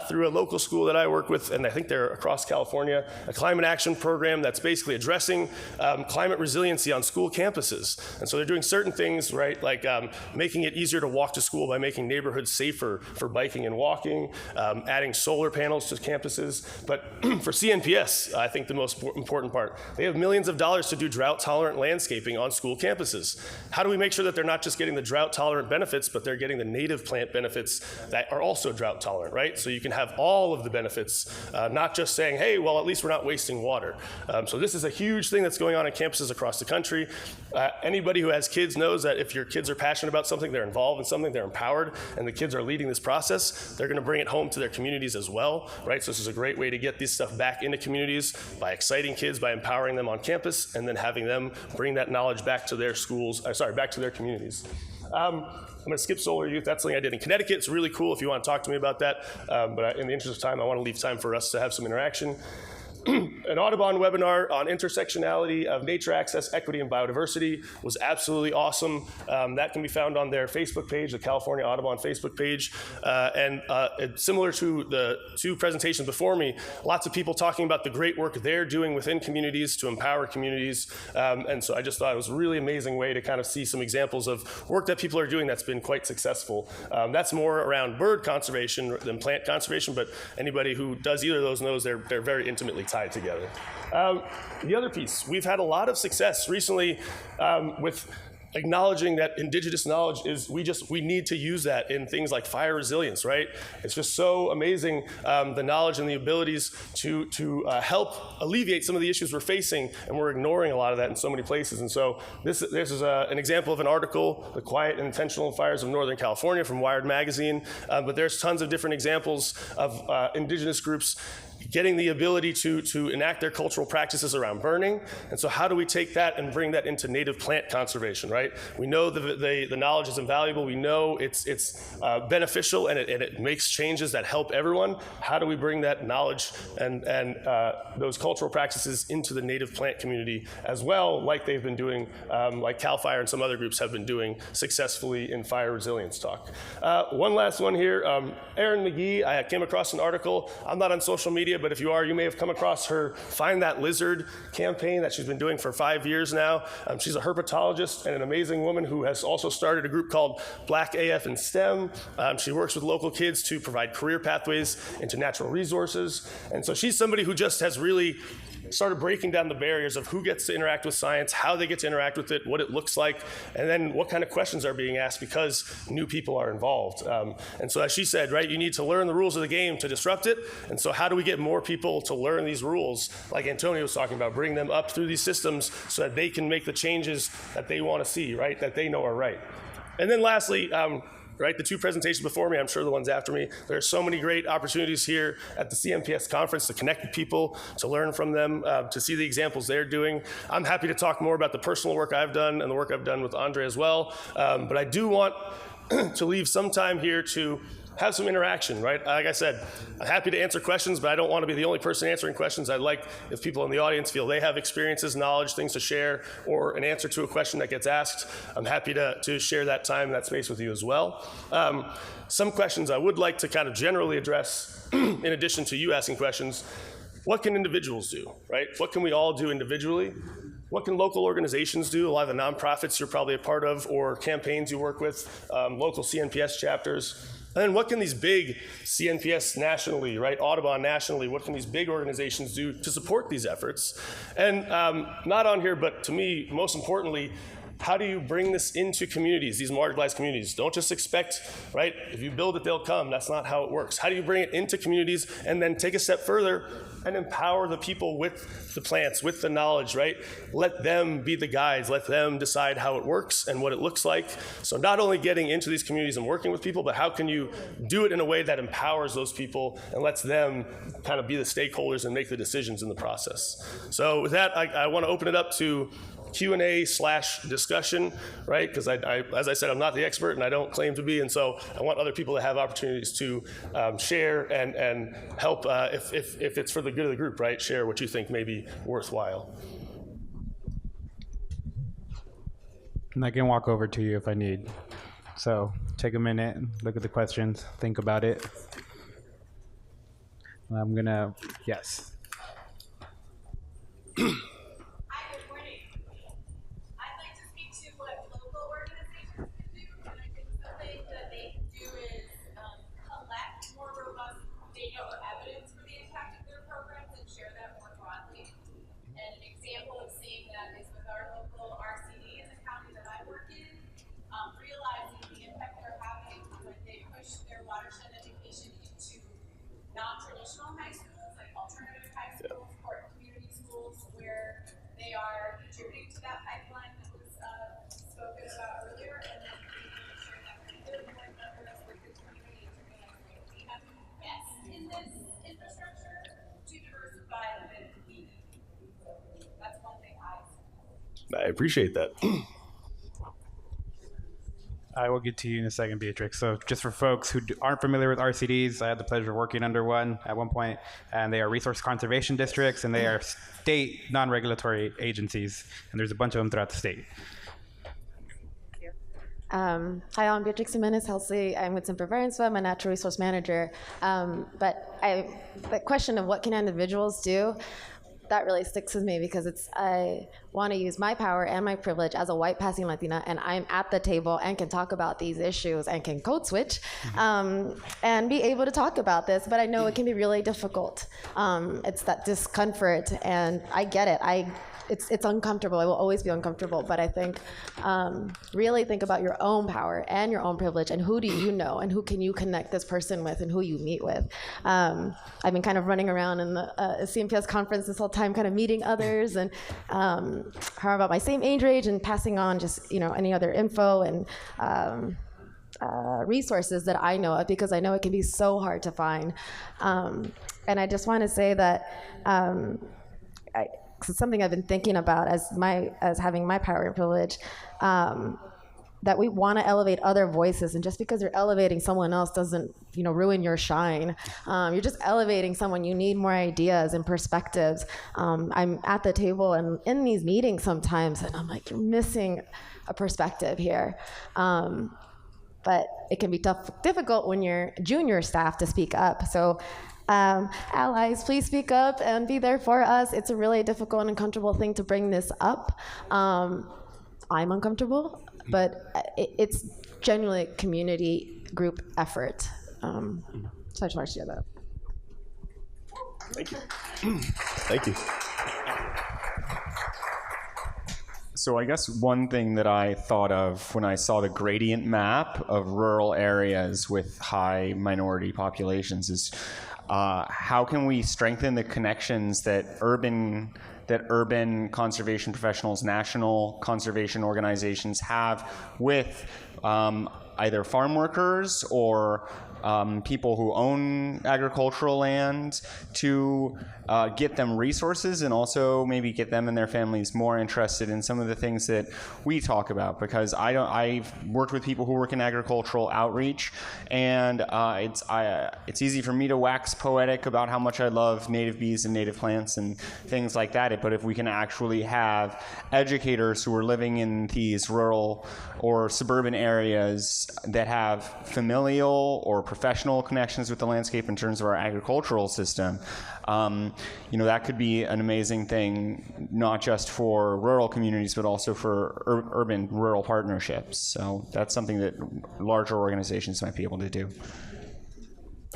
through a local school that I work with, and I think they're across California, a climate action program that's basically addressing climate resiliency on school campuses. And so they're doing certain things, right, like making it easier to walk to school by making neighborhoods safer for biking and walking, adding solar panels to campuses. But for CNPS, I think the most important part. They have millions of dollars to do drought-tolerant landscaping on school campuses. How do we make sure that they're not just getting the drought-tolerant benefits, but they're getting the native plant benefits that are also drought-tolerant, right? So you can have all of the benefits, not just saying, hey, well, at least we're not wasting water. So this is a huge thing that's going on in campuses across the country. Anybody who has kids knows that if your kids are passionate about something, they're involved in something, they're empowered, and the kids are leading this process, they're gonna bring it home to their communities as well, right? So this is a great way to get this stuff back into communities by exciting kids, by empowering them on campus, and then having them bring that knowledge back to their schools, back to their communities. I'm gonna skip Solar Youth. That's something I did in Connecticut. It's really cool if you want to talk to me about that. But in the interest of time, I want to leave time for us to have some interaction. An Audubon webinar on intersectionality of nature access, equity, and biodiversity was absolutely awesome. That can be found on their Facebook page, the California Audubon Facebook page. And similar to the two presentations before me, lots of people talking about the great work they're doing within communities to empower communities. And so I just thought it was a really amazing way to kind of see some examples of work that people are doing that's been quite successful. That's more around bird conservation than plant conservation, but anybody who does either of those knows they're very intimately tied together. The other piece, we've had a lot of success recently with acknowledging that indigenous knowledge is, we need to use that in things like fire resilience, right? It's just so amazing, the knowledge and the abilities to help alleviate some of the issues we're facing, and we're ignoring a lot of that in so many places. And so this is an example of an article, The Quiet and Intentional Fires of Northern California from Wired Magazine, but there's tons of different examples of indigenous groups getting the ability to enact their cultural practices around burning. And so how do we take that and bring that into native plant conservation, right? We know the knowledge is invaluable. We know it's beneficial, and it makes changes that help everyone. How do we bring that knowledge and those cultural practices into the native plant community as well, like they've been doing, like CAL FIRE and some other groups have been doing successfully in fire resilience talk. One last one here. Erin McGee, I came across an article. I'm not on social media, but if you are, you may have come across her Find That Lizard campaign that she's been doing for 5 years now. She's a herpetologist and an amazing woman who has also started a group called Black AF in STEM. She works with local kids to provide career pathways into natural resources. And so she's somebody who just has really started breaking down the barriers of who gets to interact with science, how they get to interact with it, what it looks like, and then what kind of questions are being asked because new people are involved. And so as she said, right, you need to learn the rules of the game to disrupt it. And so how do we get more people to learn these rules, like Antonio was talking about, bring them up through these systems so that they can make the changes that they want to see, right, that they know are right. And then lastly, right, the two presentations before me, I'm sure the ones after me, there are so many great opportunities here at the CNPS conference to connect with people, to learn from them, to see the examples they're doing. I'm happy to talk more about the personal work I've done and the work I've done with André as well, but I do want to leave some time here to have some interaction, right? Like I said, I'm happy to answer questions, but I don't want to be the only person answering questions. I'd like if people in the audience feel they have experiences, knowledge, things to share, or an answer to a question that gets asked. I'm happy to share that time, that space with you as well. Some questions I would like to kind of generally address, in addition to you asking questions. What can individuals do, right? What can we all do individually? What can local organizations do? A lot of the nonprofits you're probably a part of, or campaigns you work with, local CNPS chapters. And then what can these big CNPS nationally, right, Audubon nationally, what can these big organizations do to support these efforts? And not on here, but to me, most importantly, how do you bring this into communities, these marginalized communities? Don't just expect, right, if you build it, they'll come. That's not how it works. How do you bring it into communities and then take a step further and empower the people with the plants, with the knowledge, right? Let them be the guides. Let them decide how it works and what it looks like. So not only getting into these communities and working with people, but how can you do it in a way that empowers those people and lets them kind of be the stakeholders and make the decisions in the process? So with that, I want to open it up to Q&A/discussion, right? Because as I said, I'm not the expert and I don't claim to be, and so I want other people to have opportunities to share and help if it's for the good of the group, right? Share what you think may be worthwhile. And I can walk over to you if I need. So take a minute, look at the questions, think about it. I'm gonna, yes. I appreciate that. I will get to you in a second, Beatrix. So just for folks who aren't familiar with RCDs, I had the pleasure of working under one at one point, and they are resource conservation districts, and they are state non-regulatory agencies, and there's a bunch of them throughout the state. Hi, I'm Beatrix Jimenez-Halsey. I'm with Semper Variance Fund. I'm a natural resource manager. But the question of what can individuals do, that really sticks with me because I want to use my power and my privilege as a white passing Latina, and I'm at the table and can talk about these issues and can code switch and be able to talk about this. But I know it can be really difficult. It's that discomfort, and I get it. It's uncomfortable. It will always be uncomfortable. But I think really think about your own power and your own privilege, and who do you know, and who can you connect this person with, and who you meet with. I've been kind of running around in the CNPS conference this whole time, kind of meeting others and who are about my same age range, and passing on just any other info and resources that I know of, because I know it can be so hard to find. And I just want to say that. It's something I've been thinking about as having my power and privilege, that we want to elevate other voices, and just because you're elevating someone else doesn't ruin your shine. You're just elevating someone. You need more ideas and perspectives. I'm at the table and in these meetings sometimes, and I'm like, you're missing a perspective here. But it can be difficult when you're junior staff to speak up. So. Allies, please speak up and be there for us. It's a really difficult and uncomfortable thing to bring this up. I'm uncomfortable, but it's genuinely a community group effort. So I just want to share that. Thank you. Thank you. So I guess one thing that I thought of when I saw the gradient map of rural areas with high minority populations is how can we strengthen the connections that urban conservation professionals, national conservation organizations have with either farm workers or people who own agricultural land, to get them resources and also maybe get them and their families more interested in some of the things that we talk about. Because I've worked with people who work in agricultural outreach, and it's easy for me to wax poetic about how much I love native bees and native plants and things like that. But if we can actually have educators who are living in these rural or suburban areas that have familial or professional connections with the landscape in terms of our agricultural system, that could be an amazing thing, not just for rural communities, but also for urban-rural partnerships. So that's something that larger organizations might be able to do.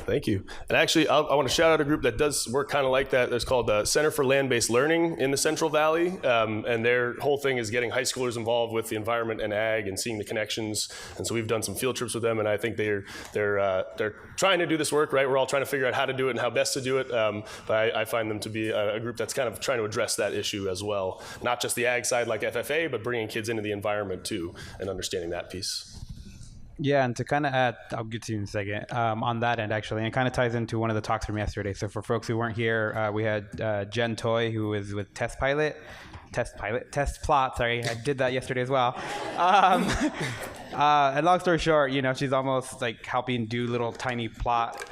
Thank you. And actually, I want to shout out a group that does work kind of like that. It's called the Center for Land-Based Learning in the Central Valley. And their whole thing is getting high schoolers involved with the environment and ag and seeing the connections. And so we've done some field trips with them, and I think they're trying to do this work, right? We're all trying to figure out how to do it and how best to do it. But I find them to be a group that's kind of trying to address that issue as well. Not just the ag side like FFA, but bringing kids into the environment too and understanding that piece. Yeah, and to kind of add, I'll get to you in a second, on that end, actually, and it kind of ties into one of the talks from yesterday. So for folks who weren't here, we had Jen Toy, who is with Test Plot, sorry, I did that yesterday as well. And long story short, she's almost like helping do little tiny plot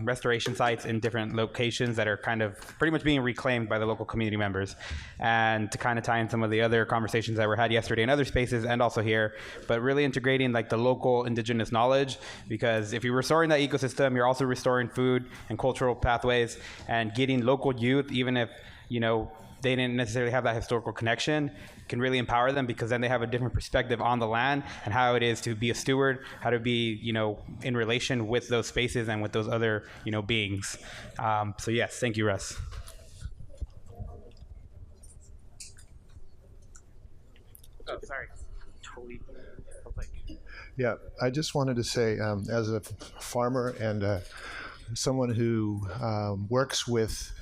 restoration sites in different locations that are kind of pretty much being reclaimed by the local community members. And to kind of tie in some of the other conversations that were had yesterday in other spaces and also here, but really integrating like the local indigenous knowledge, because if you're restoring that ecosystem, you're also restoring food and cultural pathways, and getting local youth, even if, they didn't necessarily have that historical connection, can really empower them, because then they have a different perspective on the land and how it is to be a steward, how to be, in relation with those spaces and with those other, beings. So yes, thank you, Russ. Oh, sorry. Totally. Yeah, I just wanted to say, as a farmer and someone who works with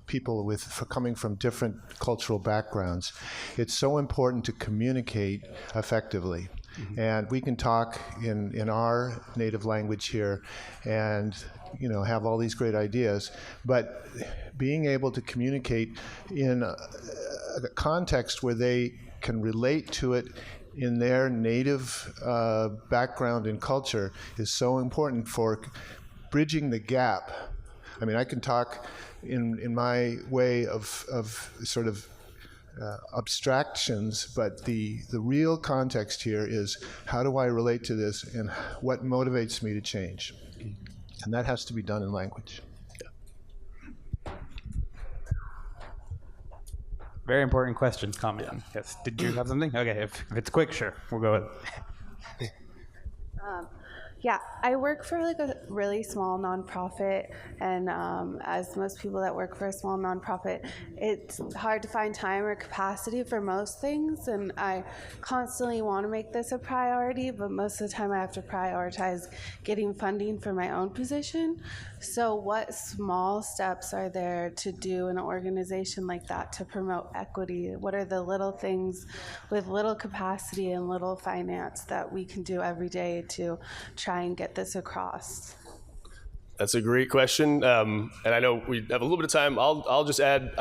people coming from different cultural backgrounds, it's so important to communicate effectively. Mm-hmm. And we can talk in our native language here and have all these great ideas, but being able to communicate in a context where they can relate to it in their native background and culture is so important for bridging the gap. I mean, I can talk in my way of sort of abstractions, but the real context here is how do I relate to this and what motivates me to change? And that has to be done in language. Very important question, comment. Yeah. Yes. Did you have something? Okay, if it's quick, sure. We'll go with it. Yeah, I work for like a really small nonprofit, and as most people that work for a small nonprofit, it's hard to find time or capacity for most things, and I constantly want to make this a priority, but most of the time I have to prioritize getting funding for my own position. So what small steps are there to do in an organization like that to promote equity? What are the little things with little capacity and little finance that we can do every day to try and get this across? That's a great question, and I know we have a little bit of time. I'll just add,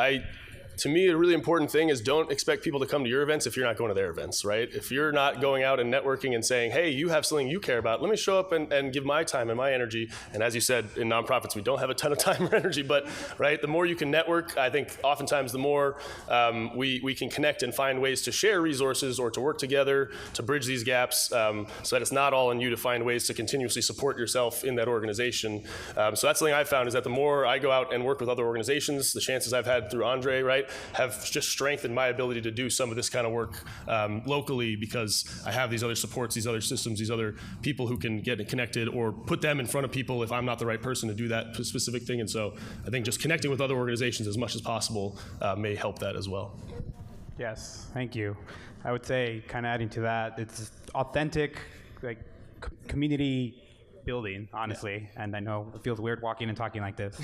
to me, a really important thing is don't expect people to come to your events if you're not going to their events, right? If you're not going out and networking and saying, hey, you have something you care about, let me show up and give my time and my energy. And as you said, in nonprofits, we don't have a ton of time or energy, but right, the more you can network, I think oftentimes the more we can connect and find ways to share resources or to work together to bridge these gaps so that it's not all on you to find ways to continuously support yourself in that organization. So that's something I've found is that the more I go out and work with other organizations, the chances I've had through André, right, have just strengthened my ability to do some of this kind of work locally because I have these other supports, these other systems, these other people who can get it connected or put them in front of people if I'm not the right person to do that specific thing. And so I think just connecting with other organizations as much as possible may help that as well. Yes, thank you. I would say, kind of adding to that, it's authentic, like community building, honestly, and I know it feels weird walking and talking like this.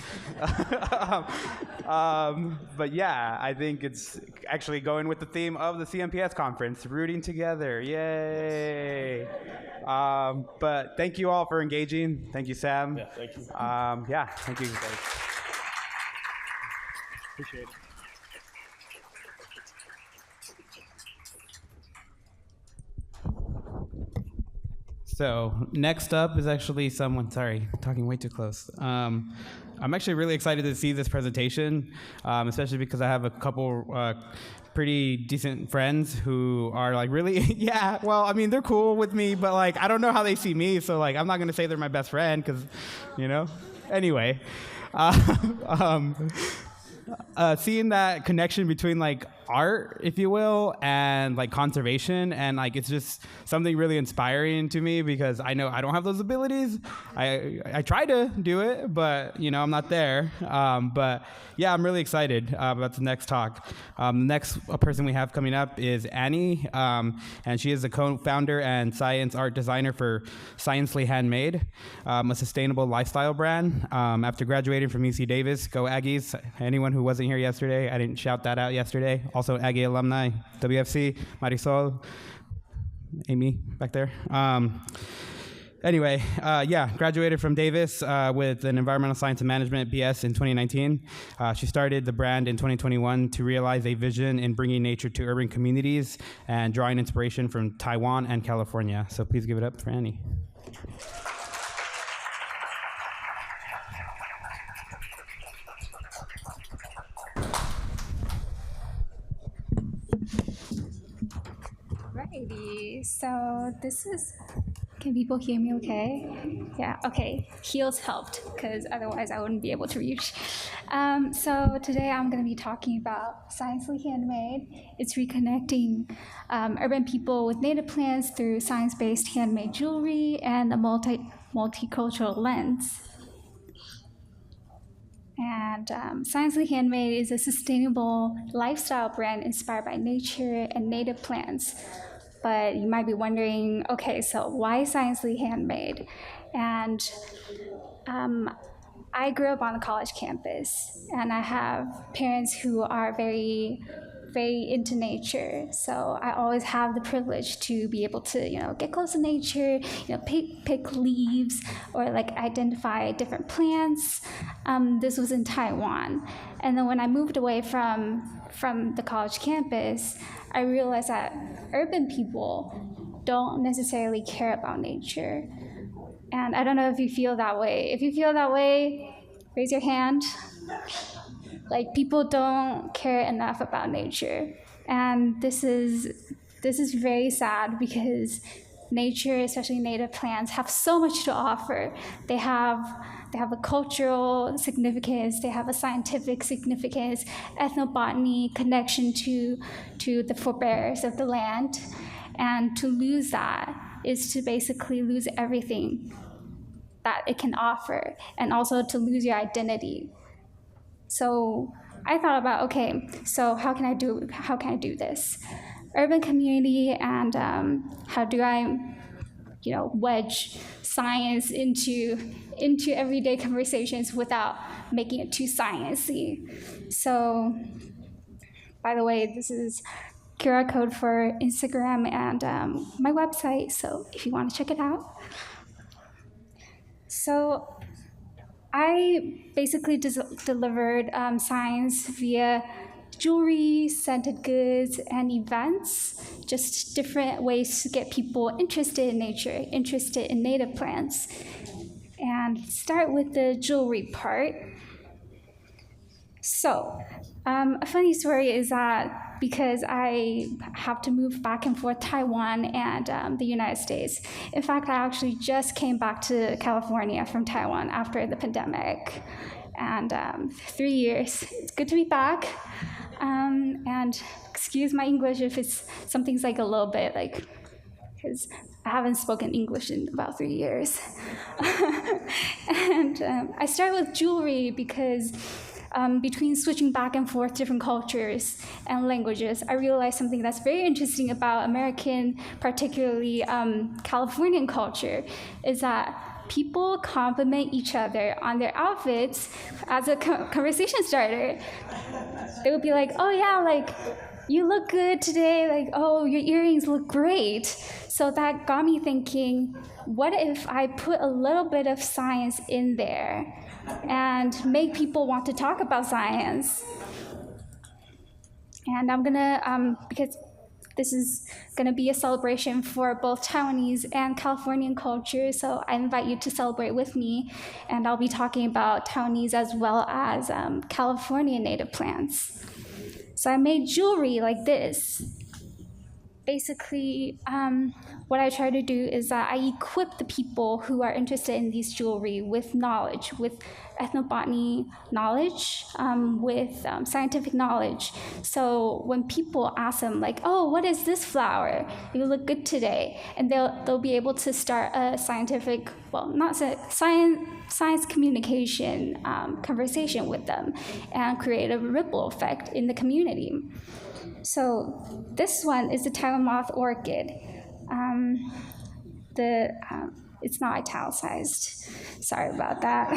But yeah, I think it's actually going with the theme of the CNPS conference, rooting together, yay. But thank you all for engaging. Thank you, Sam. Yeah, thank you. Yeah, thank you guys. Appreciate it. So next up is actually someone, sorry, talking way too close. I'm actually really excited to see this presentation, especially because I have a couple pretty decent friends who are like really, yeah, well, I mean, they're cool with me, but like, I don't know how they see me. So like, I'm not gonna say they're my best friend because, you know, anyway. Seeing that connection between like art, if you will, and like conservation, and like it's just something really inspiring to me because I know I don't have those abilities. I try to do it, but you know I'm not there. But yeah, I'm really excited about the next talk. The next person we have coming up is Annie, and she is the co-founder and science art designer for Sciencely Handmade, a sustainable lifestyle brand. After graduating from UC Davis, go Aggies! Anyone who wasn't here yesterday, I didn't shout that out yesterday. Also Aggie alumni, WFC, Marisol, Amy back there. Anyway, yeah, graduated from Davis with an environmental science and management BS in 2019. She started the brand in 2021 to realize a vision in bringing nature to urban communities and drawing inspiration from Taiwan and California. So please give it up for Annie. Alrighty, so this is, can people hear me okay? Yeah, okay, heels helped, because otherwise I wouldn't be able to reach. So today I'm going to be talking about Sciencely Handmade. It's reconnecting urban people with native plants through science-based handmade jewelry and a multicultural lens. And Sciencely Handmade is a sustainable lifestyle brand inspired by nature and native plants. But you might be wondering, okay, so why Sciencely Handmade? And I grew up on the college campus, and I have parents who are very into nature. So I always have the privilege to be able to, you know, get close to nature, you know, pick leaves or like identify different plants. This was in Taiwan. And then when I moved away from the college campus, I realized that urban people don't necessarily care about nature. And I don't know if you feel that way. If you feel that way, raise your hand. Like, people don't care enough about nature. And this is very sad, because nature, especially native plants, have so much to offer. They have a cultural significance, they have a scientific significance, ethnobotany, connection to the forebears of the land. And to lose that is to basically lose everything that it can offer, and also to lose your identity. So I thought about, okay, so how can I do this? Urban community, and how do I, wedge science into everyday conversations without making it too sciencey. So, by the way, this is QR code for Instagram and my website, so if you want to check it out. So I basically delivered science via jewelry, scented goods, and events, just different ways to get people interested in nature, interested in native plants. And start with the jewelry part. So, a funny story is that because I have to move back and forth Taiwan and the United States. In fact, I actually just came back to California from Taiwan after the pandemic. And 3 years. It's good to be back. And excuse my English if something's like a little bit because I haven't spoken English in about 3 years. And I start with jewelry because between switching back and forth different cultures and languages, I realized something that's very interesting about American, particularly Californian culture, is that people compliment each other on their outfits as a conversation starter. They would be like, oh yeah, you look good today, oh, your earrings look great. So that got me thinking, what if I put a little bit of science in there and make people want to talk about science? And I'm gonna, because this is gonna be a celebration for both Taiwanese and Californian culture, so I invite you to celebrate with me, and I'll be talking about Taiwanese as well as Californian native plants. So I made jewelry like this. Basically, what I try to do is that I equip the people who are interested in these jewelry with knowledge, with ethnobotany knowledge, with scientific knowledge. So when people ask them, oh, what is this flower? You look good today. And they'll be able to start a scientific, science communication conversation with them and create a ripple effect in the community. So this one is the Taiwan moth orchid. It's not italicized. Sorry about that.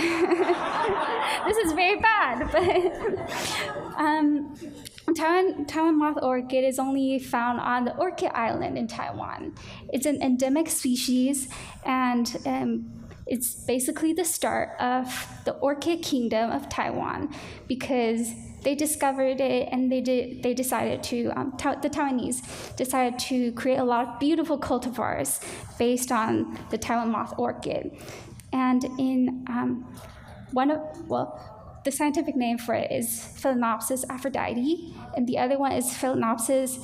This is very bad. But Taiwan moth orchid is only found on the Orchid Island in Taiwan. It's an endemic species, and it's basically the start of the orchid kingdom of Taiwan, because they discovered it, and they decided to, the Taiwanese decided to create a lot of beautiful cultivars based on the Taiwan moth orchid. And in the scientific name for it is Phalaenopsis aphrodite, and the other one is Phalaenopsis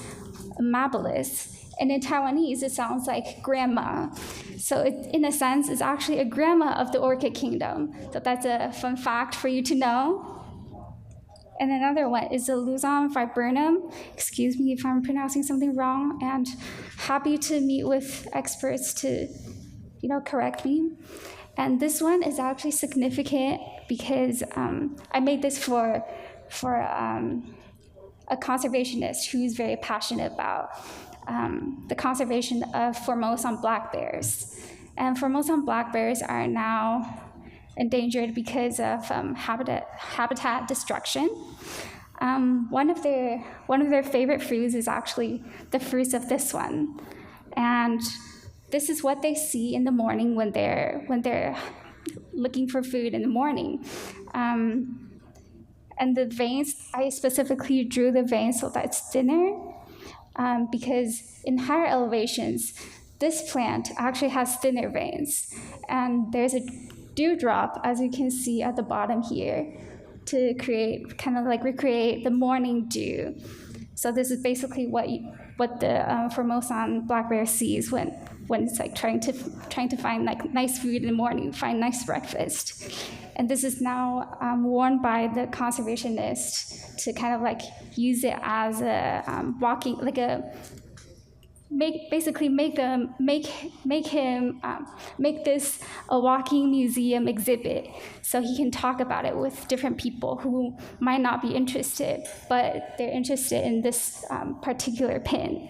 amabilis. And in Taiwanese, it sounds like grandma. So in a sense, it's actually a grandma of the orchid kingdom. So that's a fun fact for you to know. And another one is the Luzon viburnum. Excuse me if I'm pronouncing something wrong, and happy to meet with experts to, correct me. And this one is actually significant because I made this for a conservationist who's very passionate about the conservation of Formosan black bears. And Formosan black bears are now endangered because of habitat destruction. One of their favorite fruits is actually the fruits of this one, and this is what they see in the morning when they're looking for food in the morning. And the veins, I specifically drew the veins so that it's thinner, because in higher elevations, this plant actually has thinner veins. And there's a dewdrop, as you can see at the bottom here, to create, kind of like recreate the morning dew. So this is basically what the Formosan black bear sees when it's like trying to find like nice food in the morning, find nice breakfast. And this is now worn by the conservationist to kind of like use it as a walking, like a make this a walking museum exhibit, so he can talk about it with different people who might not be interested, but they're interested in this particular pin.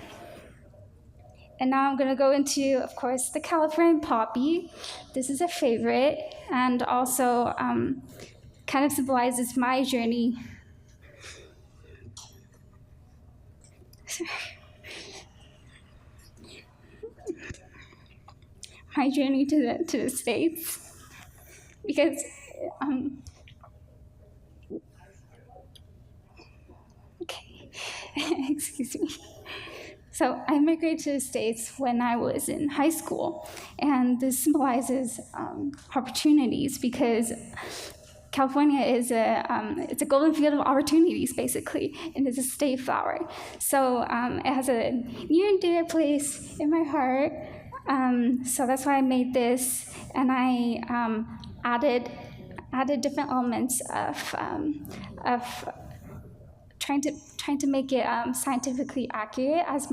And now I'm going to go into, of course, the Californian poppy. This is a favorite, and also kind of symbolizes my journey. My journey to the States, because okay, excuse me. So I immigrated to the States when I was in high school, and this symbolizes opportunities, because California is it's a golden field of opportunities, basically, and it's a state flower. So it has a near and dear place in my heart. So that's why I made this, and I added different elements of trying to make it scientifically accurate, as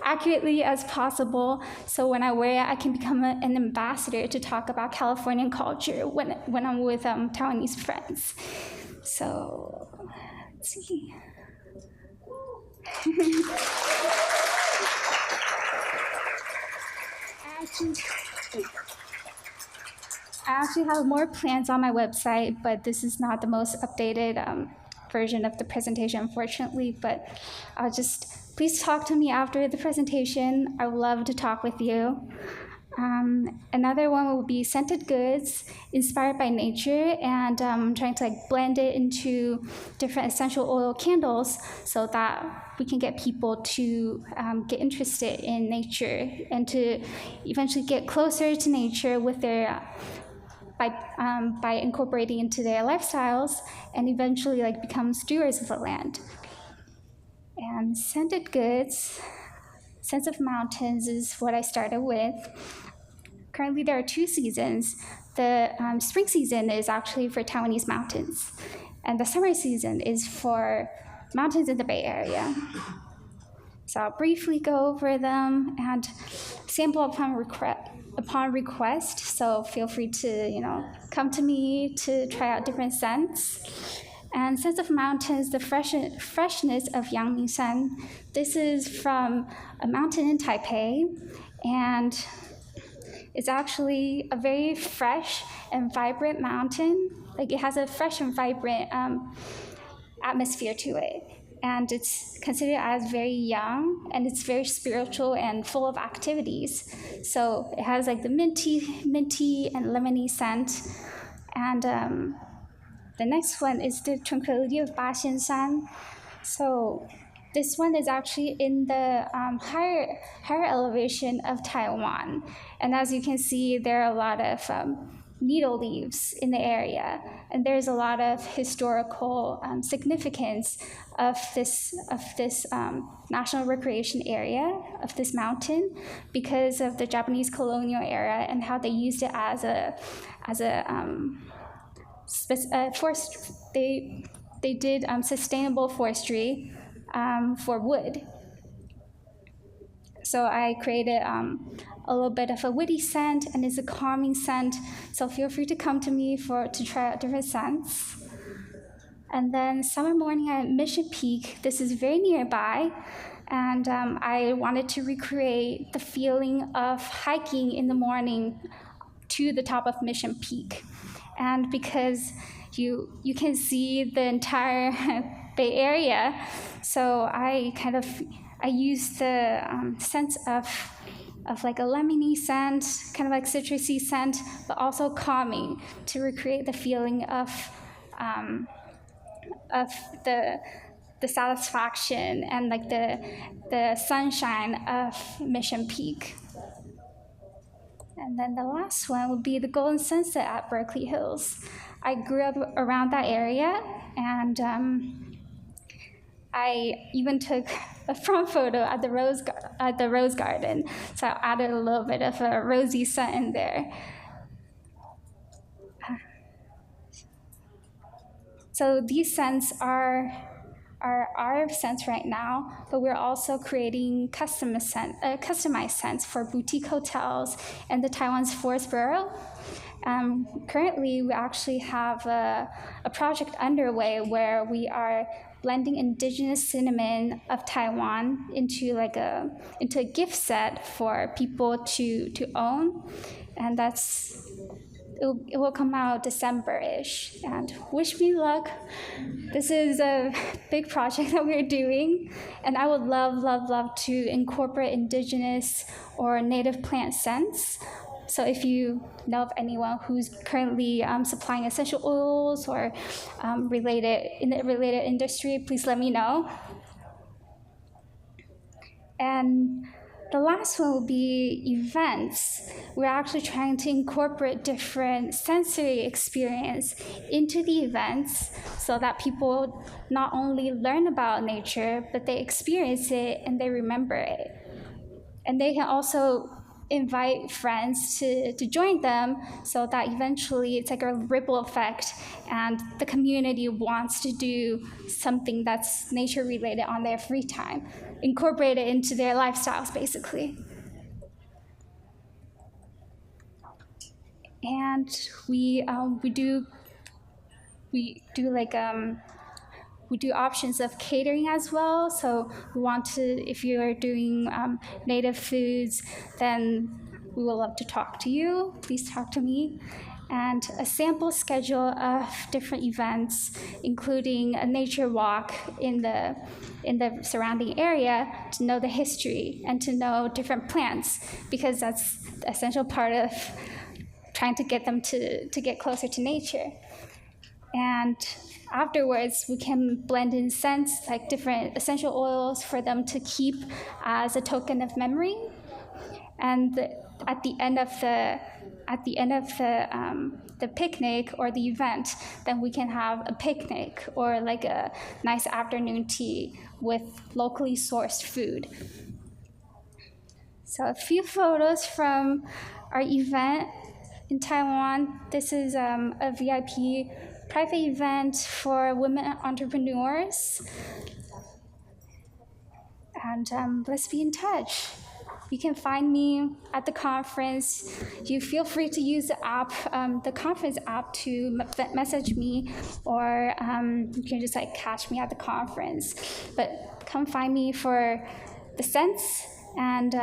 accurately as possible. So when I wear it, I can become an ambassador to talk about Californian culture when I'm with Taiwanese friends. So let's see. I actually have more plans on my website, but this is not the most updated version of the presentation, unfortunately. But please talk to me after the presentation. I would love to talk with you. Another one will be scented goods inspired by nature, and trying to like blend it into different essential oil candles so that we can get people to get interested in nature and to eventually get closer to nature with their by incorporating into their lifestyles, and eventually like become stewards of the land. And scented goods, Sense of Mountains is what I started with. Currently, there are 2 seasons. The spring season is actually for Taiwanese mountains, and the summer season is for mountains in the Bay Area. So I'll briefly go over them and sample upon request. So feel free to come to me to try out different scents. And Sense of Mountains, the freshness of Yangmingshan. This is from a mountain in Taipei, and it's actually a very fresh and vibrant mountain. Like, it has a fresh and vibrant atmosphere to it. And it's considered as very young, and it's very spiritual and full of activities. So it has like the minty and lemony scent. And the next one is the Tranquility of Baxianshan. So this one is actually in the higher elevation of Taiwan. And as you can see, there are a lot of needle leaves in the area. And there's a lot of historical significance of this national recreation area of this mountain, because of the Japanese colonial era and how they used it as a forest. They did sustainable forestry for wood. So I created a little bit of a woody scent, and it's a calming scent. So feel free to come to me to try out different scents. And then Summer Morning at Mission Peak. This is very nearby, and I wanted to recreate the feeling of hiking in the morning to the top of Mission Peak. And because you can see the entire Bay Area, so I used the sense of like a lemony scent, kind of like citrusy scent, but also calming, to recreate the feeling of the the satisfaction and like the sunshine of Mission Peak. And then the last one would be the Golden Sunset at Berkeley Hills. I grew up around that area, and I even took a front photo at the Rose Garden. So I added a little bit of a rosy sun in there. So these scents are our scents right now, but we're also creating customized scents for boutique hotels and the Taiwan's forest borough. Currently, we actually have a project underway where we are blending indigenous cinnamon of Taiwan into a gift set for people to own, and it will come out December-ish. And wish me luck. This is a big project that we're doing, and I would love to incorporate indigenous or native plant scents. So if you know of anyone who's currently supplying essential oils or in the related industry, please let me know. And the last one will be events. We're actually trying to incorporate different sensory experience into the events so that people not only learn about nature, but they experience it and they remember it. And they can also invite friends to join them so that eventually it's like a ripple effect and the community wants to do something that's nature related on their free time, incorporate it into their lifestyles basically. And we do options of catering as well. So we want to, if you're doing native foods, then we would love to talk to you. Please talk to me. And a sample schedule of different events, including a nature walk in the surrounding area to know the history and to know different plants, because that's the essential part of trying to get them to get closer to nature. And afterwards, we can blend in scents like different essential oils for them to keep as a token of memory. And at the end of the picnic or the event, then we can have a picnic or like a nice afternoon tea with locally sourced food. So a few photos from our event in Taiwan. This is a VIP private event for women entrepreneurs. And let's be in touch. You can find me at the conference. You feel free to use the app, the conference app, to message me, or you can just like catch me at the conference. But come find me for the scents and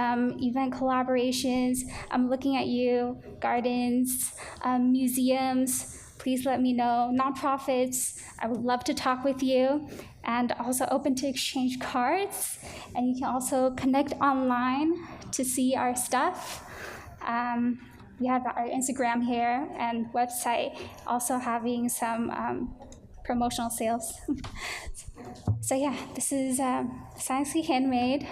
event collaborations. I'm looking at you, gardens, museums. Please let me know. Nonprofits, I would love to talk with you. And also open to exchange cards. And you can also connect online to see our stuff. We have our Instagram here and website, also having some promotional sales. So yeah, this is Science-y Handmade.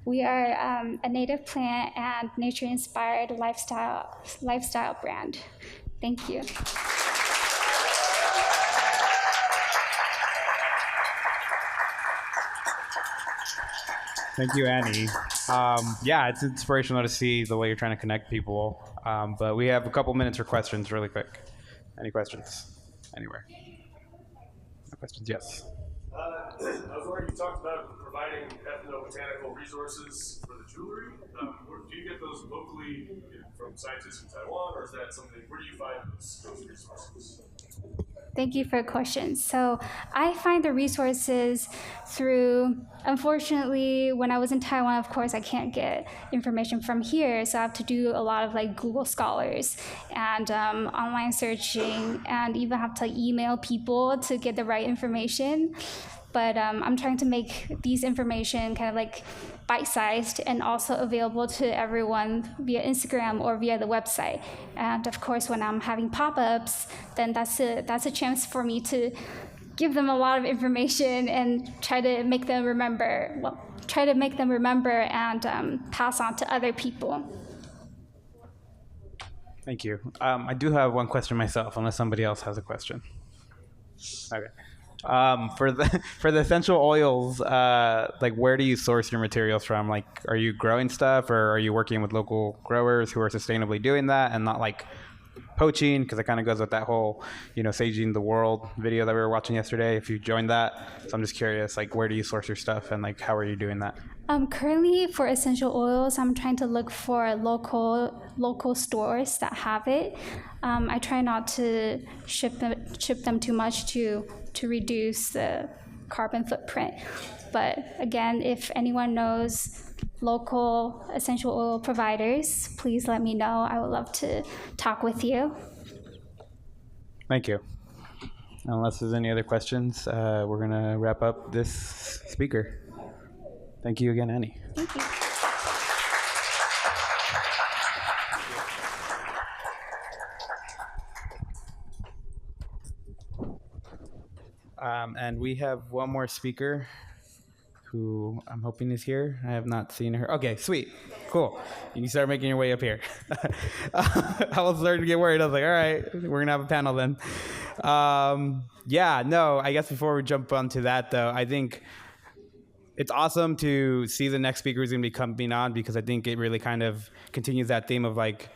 We are a native plant and nature-inspired lifestyle brand. Thank you. Thank you, Annie. Yeah, it's inspirational to see the way you're trying to connect people. But we have a couple minutes for questions really quick. Any questions? Anywhere? No questions? Yes. I was wondering, you talked about providing ethnobotanical resources for the jewelry. Do you get those locally from scientists in Taiwan, or is that something, where do you find those resources? Thank you for your question. So I find the resources through, unfortunately, when I was in Taiwan, of course, I can't get information from here. So I have to do a lot of like Google Scholars and online searching, and even have to email people to get the right information. But I'm trying to make these information kind of like bite-sized and also available to everyone via Instagram or via the website. And of course, when I'm having pop-ups, then that's a chance for me to give them a lot of information and try to make them remember, and pass on to other people. Thank you. I do have one question myself, unless somebody else has a question. Okay. For the essential oils, like where do you source your materials from? Like, are you growing stuff, or are you working with local growers who are sustainably doing that and not like poaching? Because it kind of goes with that whole, saging the world video that we were watching yesterday. If you joined that, so I'm just curious, like, where do you source your stuff, and like, how are you doing that? Currently, for essential oils, I'm trying to look for local stores that have it. I try not to ship them too much to reduce the carbon footprint. But again, if anyone knows local essential oil providers, please let me know. I would love to talk with you. Thank you. Unless there's any other questions, we're going to wrap up this speaker. Thank you again, Annie. Thank you. And we have one more speaker who I'm hoping is here. I have not seen her. Okay, sweet. Cool. You can start making your way up here. I was starting to get worried. I was like, all right, we're going to have a panel then. I guess before we jump onto that, though, I think it's awesome to see the next speaker who's going to be coming on, because I think it really kind of continues that theme of like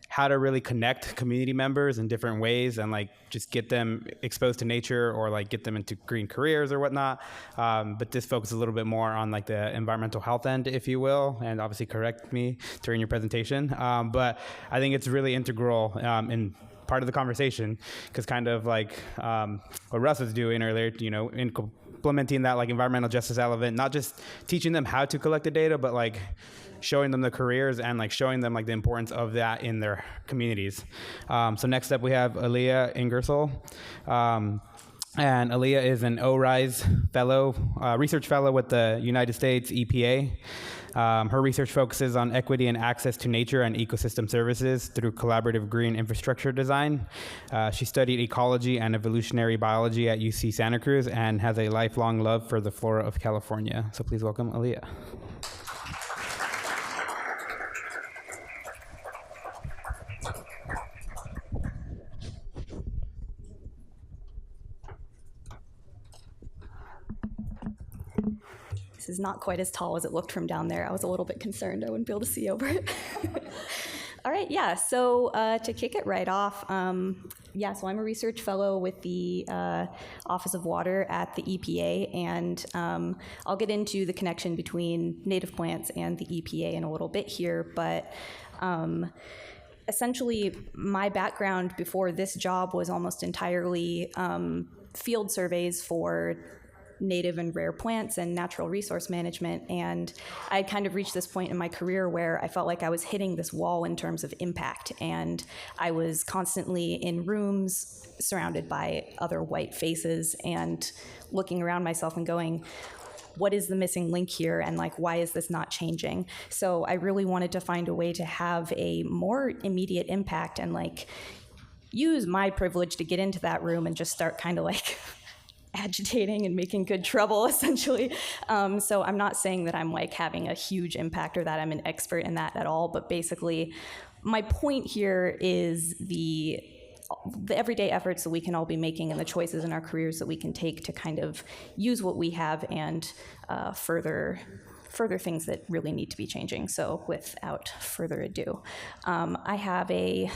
how to really connect community members in different ways and like just get them exposed to nature or like get them into green careers or whatnot. But this focuses a little bit more on like the environmental health end, if you will, and obviously correct me during your presentation. But I think it's really integral in part of the conversation, because kind of like what Russ was doing earlier, in implementing that like environmental justice element, not just teaching them how to collect the data, but like showing them the careers and like showing them like the importance of that in their communities. So next up we have Aliya Ingersoll. And Aliya is an ORISE fellow, research fellow with the United States EPA. Her research focuses on equity and access to nature and ecosystem services through collaborative green infrastructure design. She studied ecology and evolutionary biology at UC Santa Cruz and has a lifelong love for the flora of California. So please welcome Aliya. This is not quite as tall as it looked from down there. I was a little bit concerned I wouldn't be able to see over it. All right, so to kick it right off, so I'm a research fellow with the Office of Water at the EPA, and I'll get into the connection between native plants and the EPA in a little bit here, but essentially my background before this job was almost entirely field surveys for native and rare plants and natural resource management, and I kind of reached this point in my career where I felt like I was hitting this wall in terms of impact, and I was constantly in rooms surrounded by other white faces and looking around myself and going, what is the missing link here, and like, why is this not changing? So I really wanted to find a way to have a more immediate impact and like use my privilege to get into that room and just start kind of like agitating and making good trouble, essentially. So I'm not saying that I'm like having a huge impact or that I'm an expert in that at all, but basically my point here is the everyday efforts that we can all be making and the choices in our careers that we can take to kind of use what we have and further things that really need to be changing. So without further ado, I have a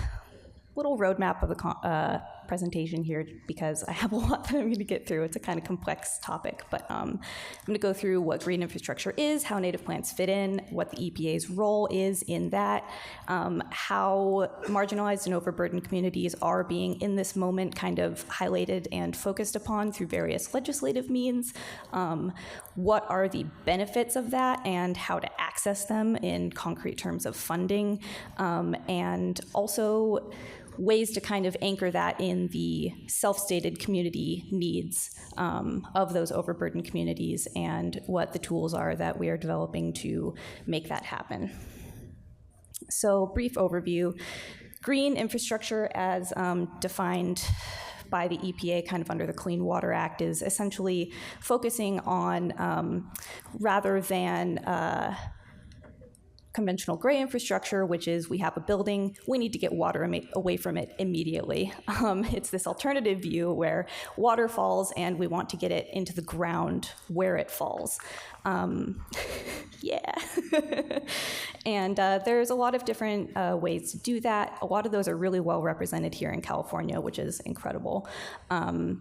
little roadmap of the presentation here because I have a lot that I'm going to get through. It's a kind of complex topic, but I'm going to go through what green infrastructure is, how native plants fit in, what the EPA's role is in that, how marginalized and overburdened communities are being in this moment kind of highlighted and focused upon through various legislative means, what are the benefits of that and how to access them in concrete terms of funding, and also ways to kind of anchor that in the self-stated community needs of those overburdened communities and what the tools are that we are developing to make that happen. So brief overview, green infrastructure as defined by the EPA kind of under the Clean Water Act is essentially focusing on, rather than conventional gray infrastructure, which is we have a building, we need to get water away from it immediately. It's this alternative view where water falls and we want to get it into the ground where it falls. Yeah. And there's a lot of different ways to do that. A lot of those are really well represented here in California, which is incredible.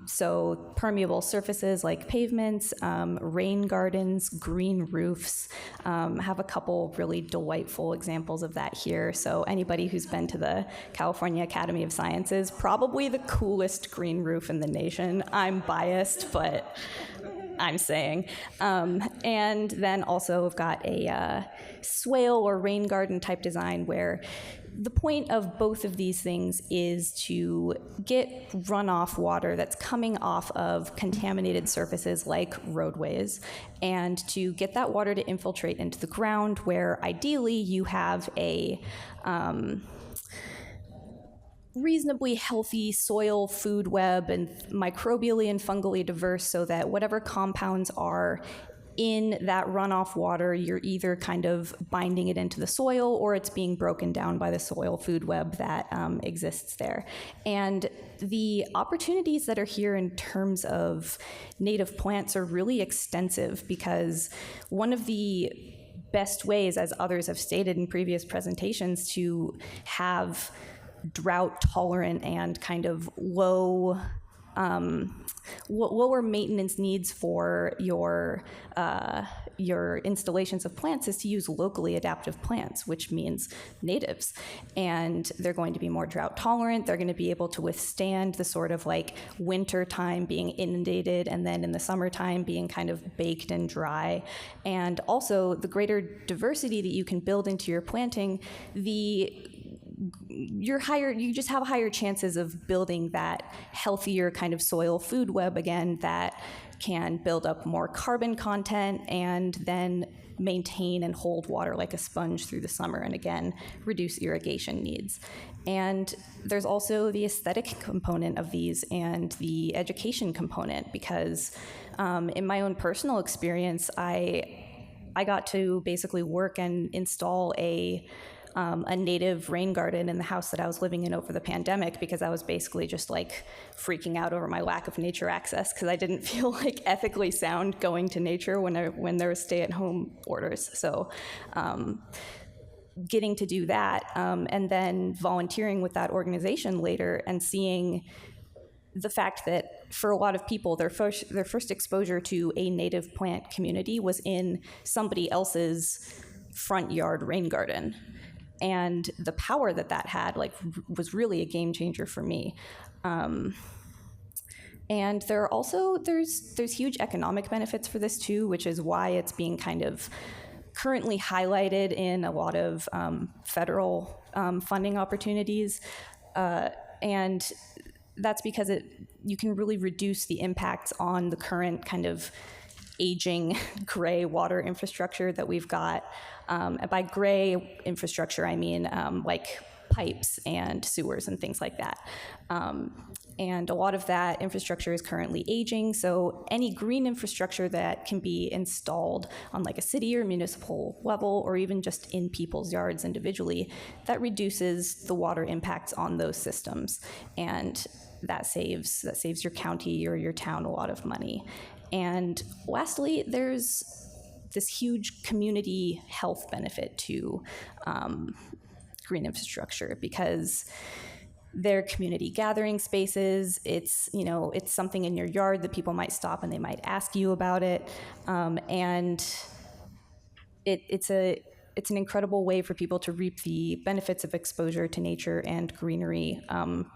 So permeable surfaces like pavements, rain gardens, green roofs, have a couple really delightful examples of that here. So anybody who's been to the California Academy of Sciences, probably the coolest green roof in the nation. I'm biased, but I'm saying. And then also we've got a swale or rain garden type design where the point of both of these things is to get runoff water that's coming off of contaminated surfaces like roadways, and to get that water to infiltrate into the ground where ideally you have a reasonably healthy soil food web and microbially and fungally diverse, so that whatever compounds are in that runoff water, you're either kind of binding it into the soil or it's being broken down by the soil food web that exists there. And the opportunities that are here in terms of native plants are really extensive, because one of the best ways, as others have stated in previous presentations, to have drought tolerant and kind of lower maintenance needs for your installations of plants is to use locally adaptive plants, which means natives. And they're going to be more drought tolerant. They're going to be able to withstand the sort of like winter time being inundated and then in the summertime being kind of baked and dry. And also the greater diversity that you can build into your planting, you just have higher chances of building that healthier kind of soil food web again that can build up more carbon content and then maintain and hold water like a sponge through the summer, and again, reduce irrigation needs. And there's also the aesthetic component of these and the education component, because in my own personal experience, I got to basically work and install a native rain garden in the house that I was living in over the pandemic, because I was basically just like freaking out over my lack of nature access, because I didn't feel like ethically sound going to nature when there were stay-at-home orders. So getting to do that and then volunteering with that organization later and seeing the fact that for a lot of people, their first exposure to a native plant community was in somebody else's front yard rain garden. And the power that had was really a game changer for me. And there are also, there's huge economic benefits for this too, which is why it's being kind of currently highlighted in a lot of federal funding opportunities. And that's because you can really reduce the impacts on the current kind of aging gray water infrastructure that we've got. And by gray infrastructure, I mean like pipes and sewers and things like that. And a lot of that infrastructure is currently aging, so any green infrastructure that can be installed on like a city or municipal level, or even just in people's yards individually, that reduces the water impacts on those systems. And that saves your county or your town a lot of money. And lastly, there's this huge community health benefit to green infrastructure, because they're community gathering spaces. It's something in your yard that people might stop and they might ask you about it, and it's an incredible way for people to reap the benefits of exposure to nature and greenery,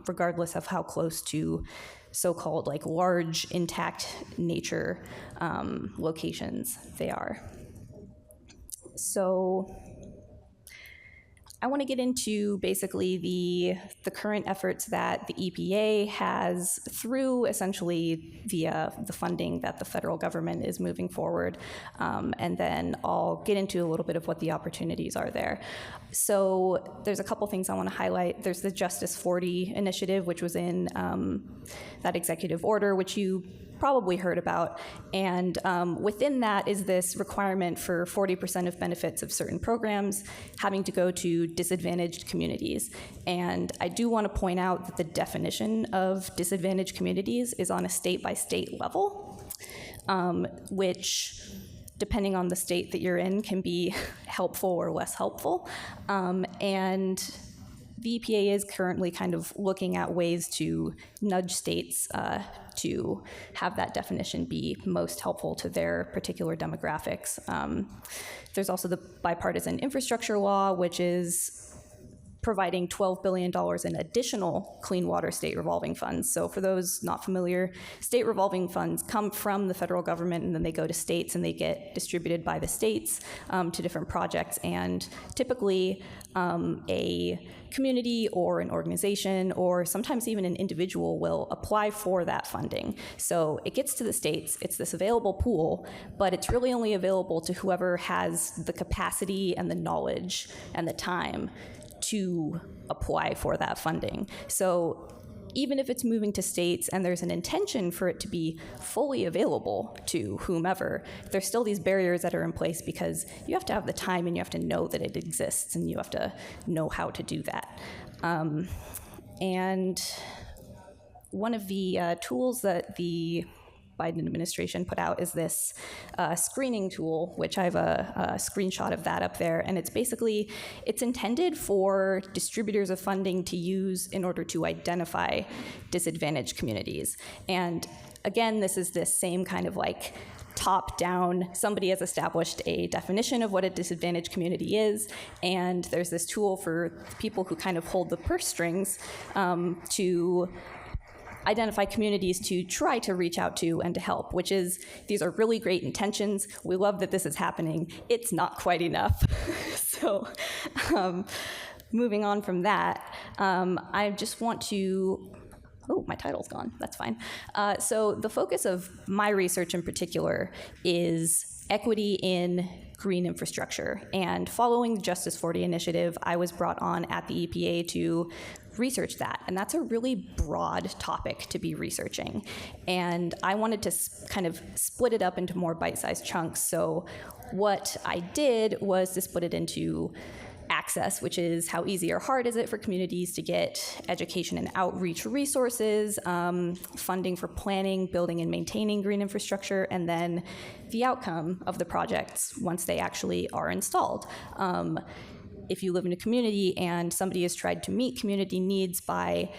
regardless of how close to so-called like large intact nature locations they are. So I want to get into basically the current efforts that the EPA has through essentially via the funding that the federal government is moving forward, and then I'll get into a little bit of what the opportunities are there. So there's a couple things I want to highlight. There's the Justice 40 initiative, which was in that executive order, which you probably heard about, and within that is this requirement for 40% of benefits of certain programs having to go to disadvantaged communities. And I do want to point out that the definition of disadvantaged communities is on a state-by-state level, which, depending on the state that you're in, can be helpful or less helpful. And the EPA is currently kind of looking at ways to nudge states to have that definition be most helpful to their particular demographics. There's also the bipartisan infrastructure law, which is providing $12 billion in additional clean water state revolving funds. So for those not familiar, state revolving funds come from the federal government, and then they go to states and they get distributed by the states to different projects. And typically a community or an organization or sometimes even an individual will apply for that funding. So it gets to the states, it's this available pool, but it's really only available to whoever has the capacity and the knowledge and the time to apply for that funding. So even if it's moving to states and there's an intention for it to be fully available to whomever, there's still these barriers that are in place because you have to have the time and you have to know that it exists and you have to know how to do that. And one of the tools that the Biden administration put out is this screening tool, which I have a screenshot of that up there. And it's intended for distributors of funding to use in order to identify disadvantaged communities. And again, this is this same kind of like top-down, somebody has established a definition of what a disadvantaged community is, and there's this tool for people who kind of hold the purse strings to identify communities to try to reach out to and to help, which is, these are really great intentions. We love that this is happening. It's not quite enough. So moving on from that, I just want to, oh, my title's gone, that's fine. So the focus of my research in particular is equity in green infrastructure. And following the Justice 40 initiative, I was brought on at the EPA to research that. And that's a really broad topic to be researching. And I wanted to kind of split it up into more bite-sized chunks. So what I did was to split it into access, which is how easy or hard is it for communities to get education and outreach resources, funding for planning, building, and maintaining green infrastructure, and then the outcome of the projects once they actually are installed. If you live in a community and somebody has tried to meet community needs by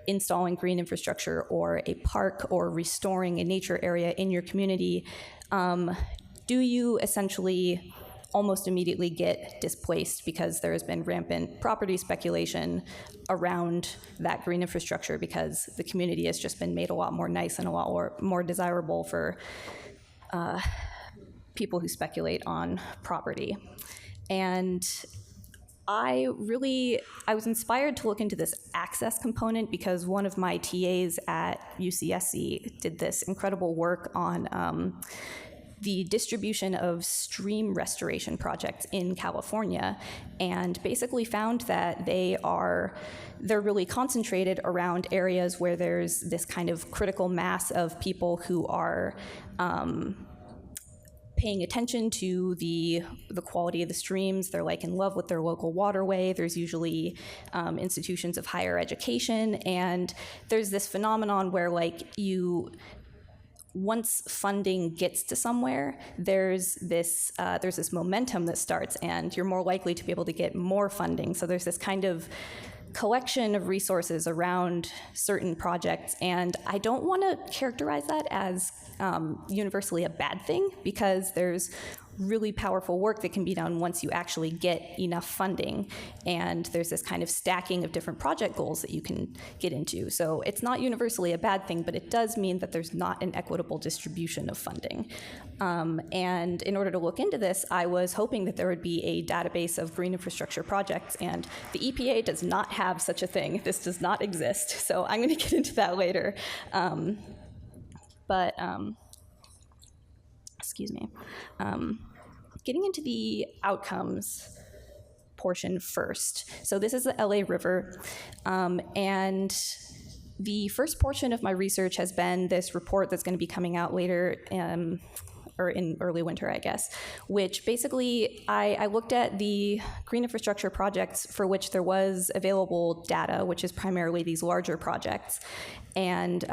installing green infrastructure or a park or restoring a nature area in your community, do you essentially almost immediately get displaced because there has been rampant property speculation around that green infrastructure because the community has just been made a lot more nice and a lot more desirable for people who speculate on property. And I was inspired to look into this access component because one of my TAs at UCSC did this incredible work on the distribution of stream restoration projects in California, and basically found that they're really concentrated around areas where there's this kind of critical mass of people who are paying attention to the quality of the streams. They're like in love with their local waterway. There's usually institutions of higher education, and there's this phenomenon where once funding gets to somewhere, there's this momentum that starts, and you're more likely to be able to get more funding. So there's this kind of collection of resources around certain projects, and I don't want to characterize that as universally a bad thing, because there's really powerful work that can be done once you actually get enough funding. And there's this kind of stacking of different project goals that you can get into. So it's not universally a bad thing, but it does mean that there's not an equitable distribution of funding. And in order to look into this, I was hoping that there would be a database of green infrastructure projects, and the EPA does not have such a thing. This does not exist. So I'm going to get into that later. Excuse me. Getting into the outcomes portion first. So this is the LA River, and the first portion of my research has been this report that's going to be coming out later, or in early winter, I guess, which basically I looked at the green infrastructure projects for which there was available data, which is primarily these larger projects. And,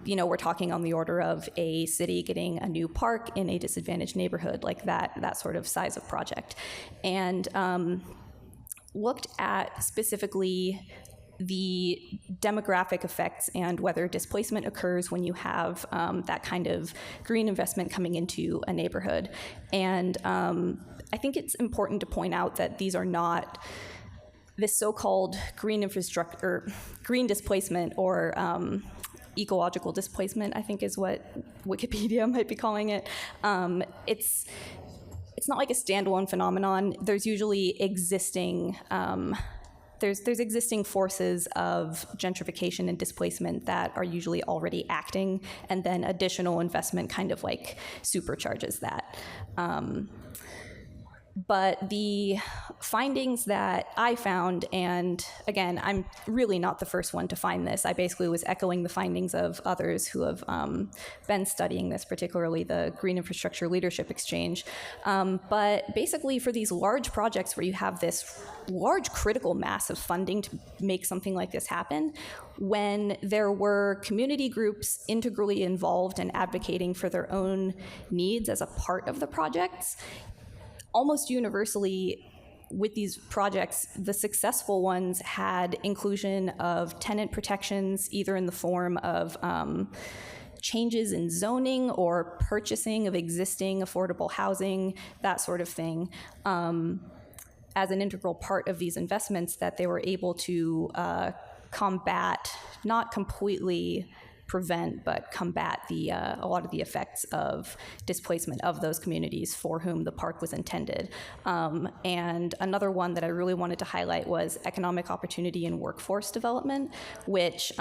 we're talking on the order of a city getting a new park in a disadvantaged neighborhood, like that sort of size of project. And looked at specifically the demographic effects and whether displacement occurs when you have that kind of green investment coming into a neighborhood. And I think it's important to point out that these are not this so-called green infrastructure, green displacement, or ecological displacement, I think is what Wikipedia might be calling it. It's not like a standalone phenomenon. There's usually existing there's existing forces of gentrification and displacement that are usually already acting, and then additional investment kind of like supercharges that. But the findings that I found, and again, I'm really not the first one to find this. I basically was echoing the findings of others who have been studying this, particularly the Green Infrastructure Leadership Exchange. But basically for these large projects where you have this large critical mass of funding to make something like this happen, when there were community groups integrally involved and advocating for their own needs as a part of the projects, almost universally with these projects, the successful ones had inclusion of tenant protections, either in the form of changes in zoning or purchasing of existing affordable housing, that sort of thing, as an integral part of these investments that they were able to combat, not completely prevent, but combat a lot of the effects of displacement of those communities for whom the park was intended. And another one that I really wanted to highlight was economic opportunity and workforce development, which,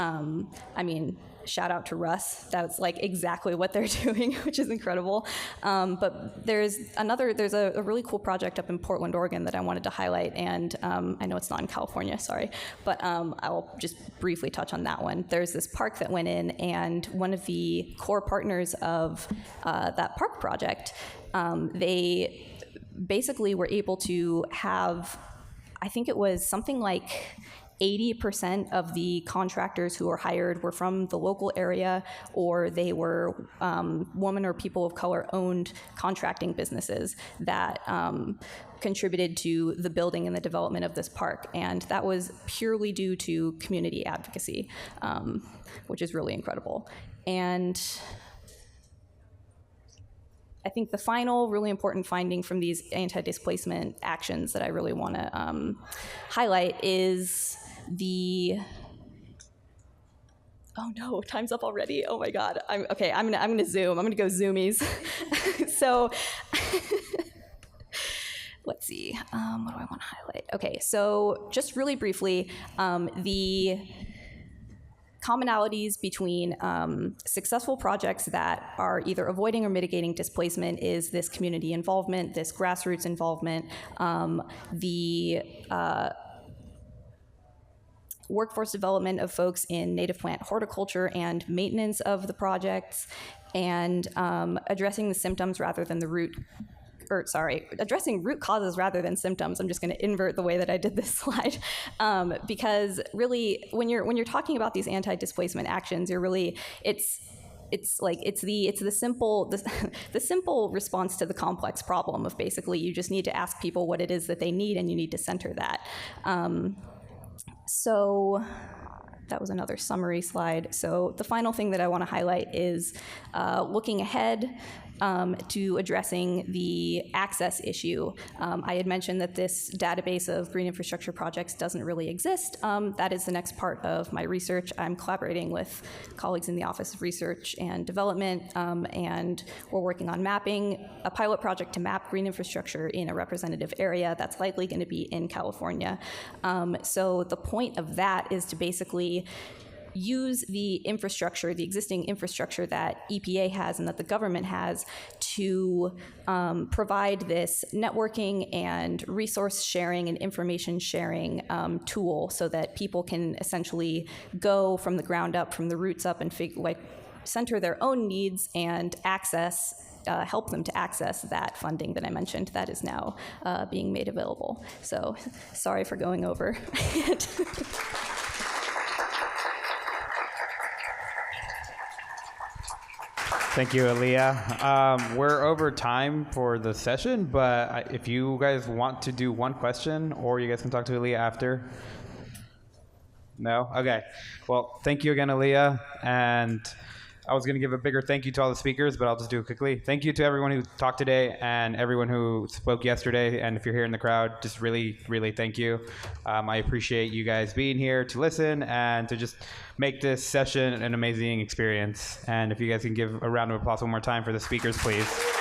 shout out to Russ. That's like exactly what they're doing, which is incredible. But there's a really cool project up in Portland, Oregon that I wanted to highlight, and I know it's not in California, sorry, but I will just briefly touch on that one. There's this park that went in, and one of the core partners of that park project, they basically were able to have, I think it was something like 80% of the contractors who were hired were from the local area, or they were women or people of color owned contracting businesses that contributed to the building and the development of this park. And that was purely due to community advocacy, which is really incredible. And I think the final really important finding from these anti-displacement actions that I really want to highlight is oh no, time's up already. Oh my God. I'm gonna zoom. I'm gonna go zoomies. So let's see. What do I want to highlight? Okay, so just really briefly, the commonalities between successful projects that are either avoiding or mitigating displacement is this community involvement, this grassroots involvement, the workforce development of folks in native plant horticulture and maintenance of the projects, and addressing the symptoms rather than addressing root causes rather than symptoms. I'm just going to invert the way that I did this slide, because really, when you're talking about these anti-displacement actions, you're really it's the simple response to the complex problem of basically you just need to ask people what it is that they need, and you need to center that. So that was another summary slide. So the final thing that I want to highlight is looking ahead. to addressing the access issue. I had mentioned that this database of green infrastructure projects doesn't really exist. That is the next part of my research. I'm collaborating with colleagues in the Office of Research and Development, and we're working on mapping a pilot project to map green infrastructure in a representative area that's likely going to be in California. So the point of that is to basically use the infrastructure, the existing infrastructure that EPA has and that the government has to provide this networking and resource sharing and information sharing tool so that people can essentially go from the ground up, from the roots up, and center their own needs and help them to access that funding that I mentioned that is now being made available. So sorry for going over. Thank you, Aliya. We're over time for the session, but if you guys want to do one question, or you guys can talk to Aliya after. No? Okay. Well, thank you again, Aliya. And I was going to give a bigger thank you to all the speakers, but I'll just do it quickly. Thank you to everyone who talked today and everyone who spoke yesterday. And if you're here in the crowd, just really, really thank you. I appreciate you guys being here to listen and to just make this session an amazing experience. And if you guys can give a round of applause one more time for the speakers, please.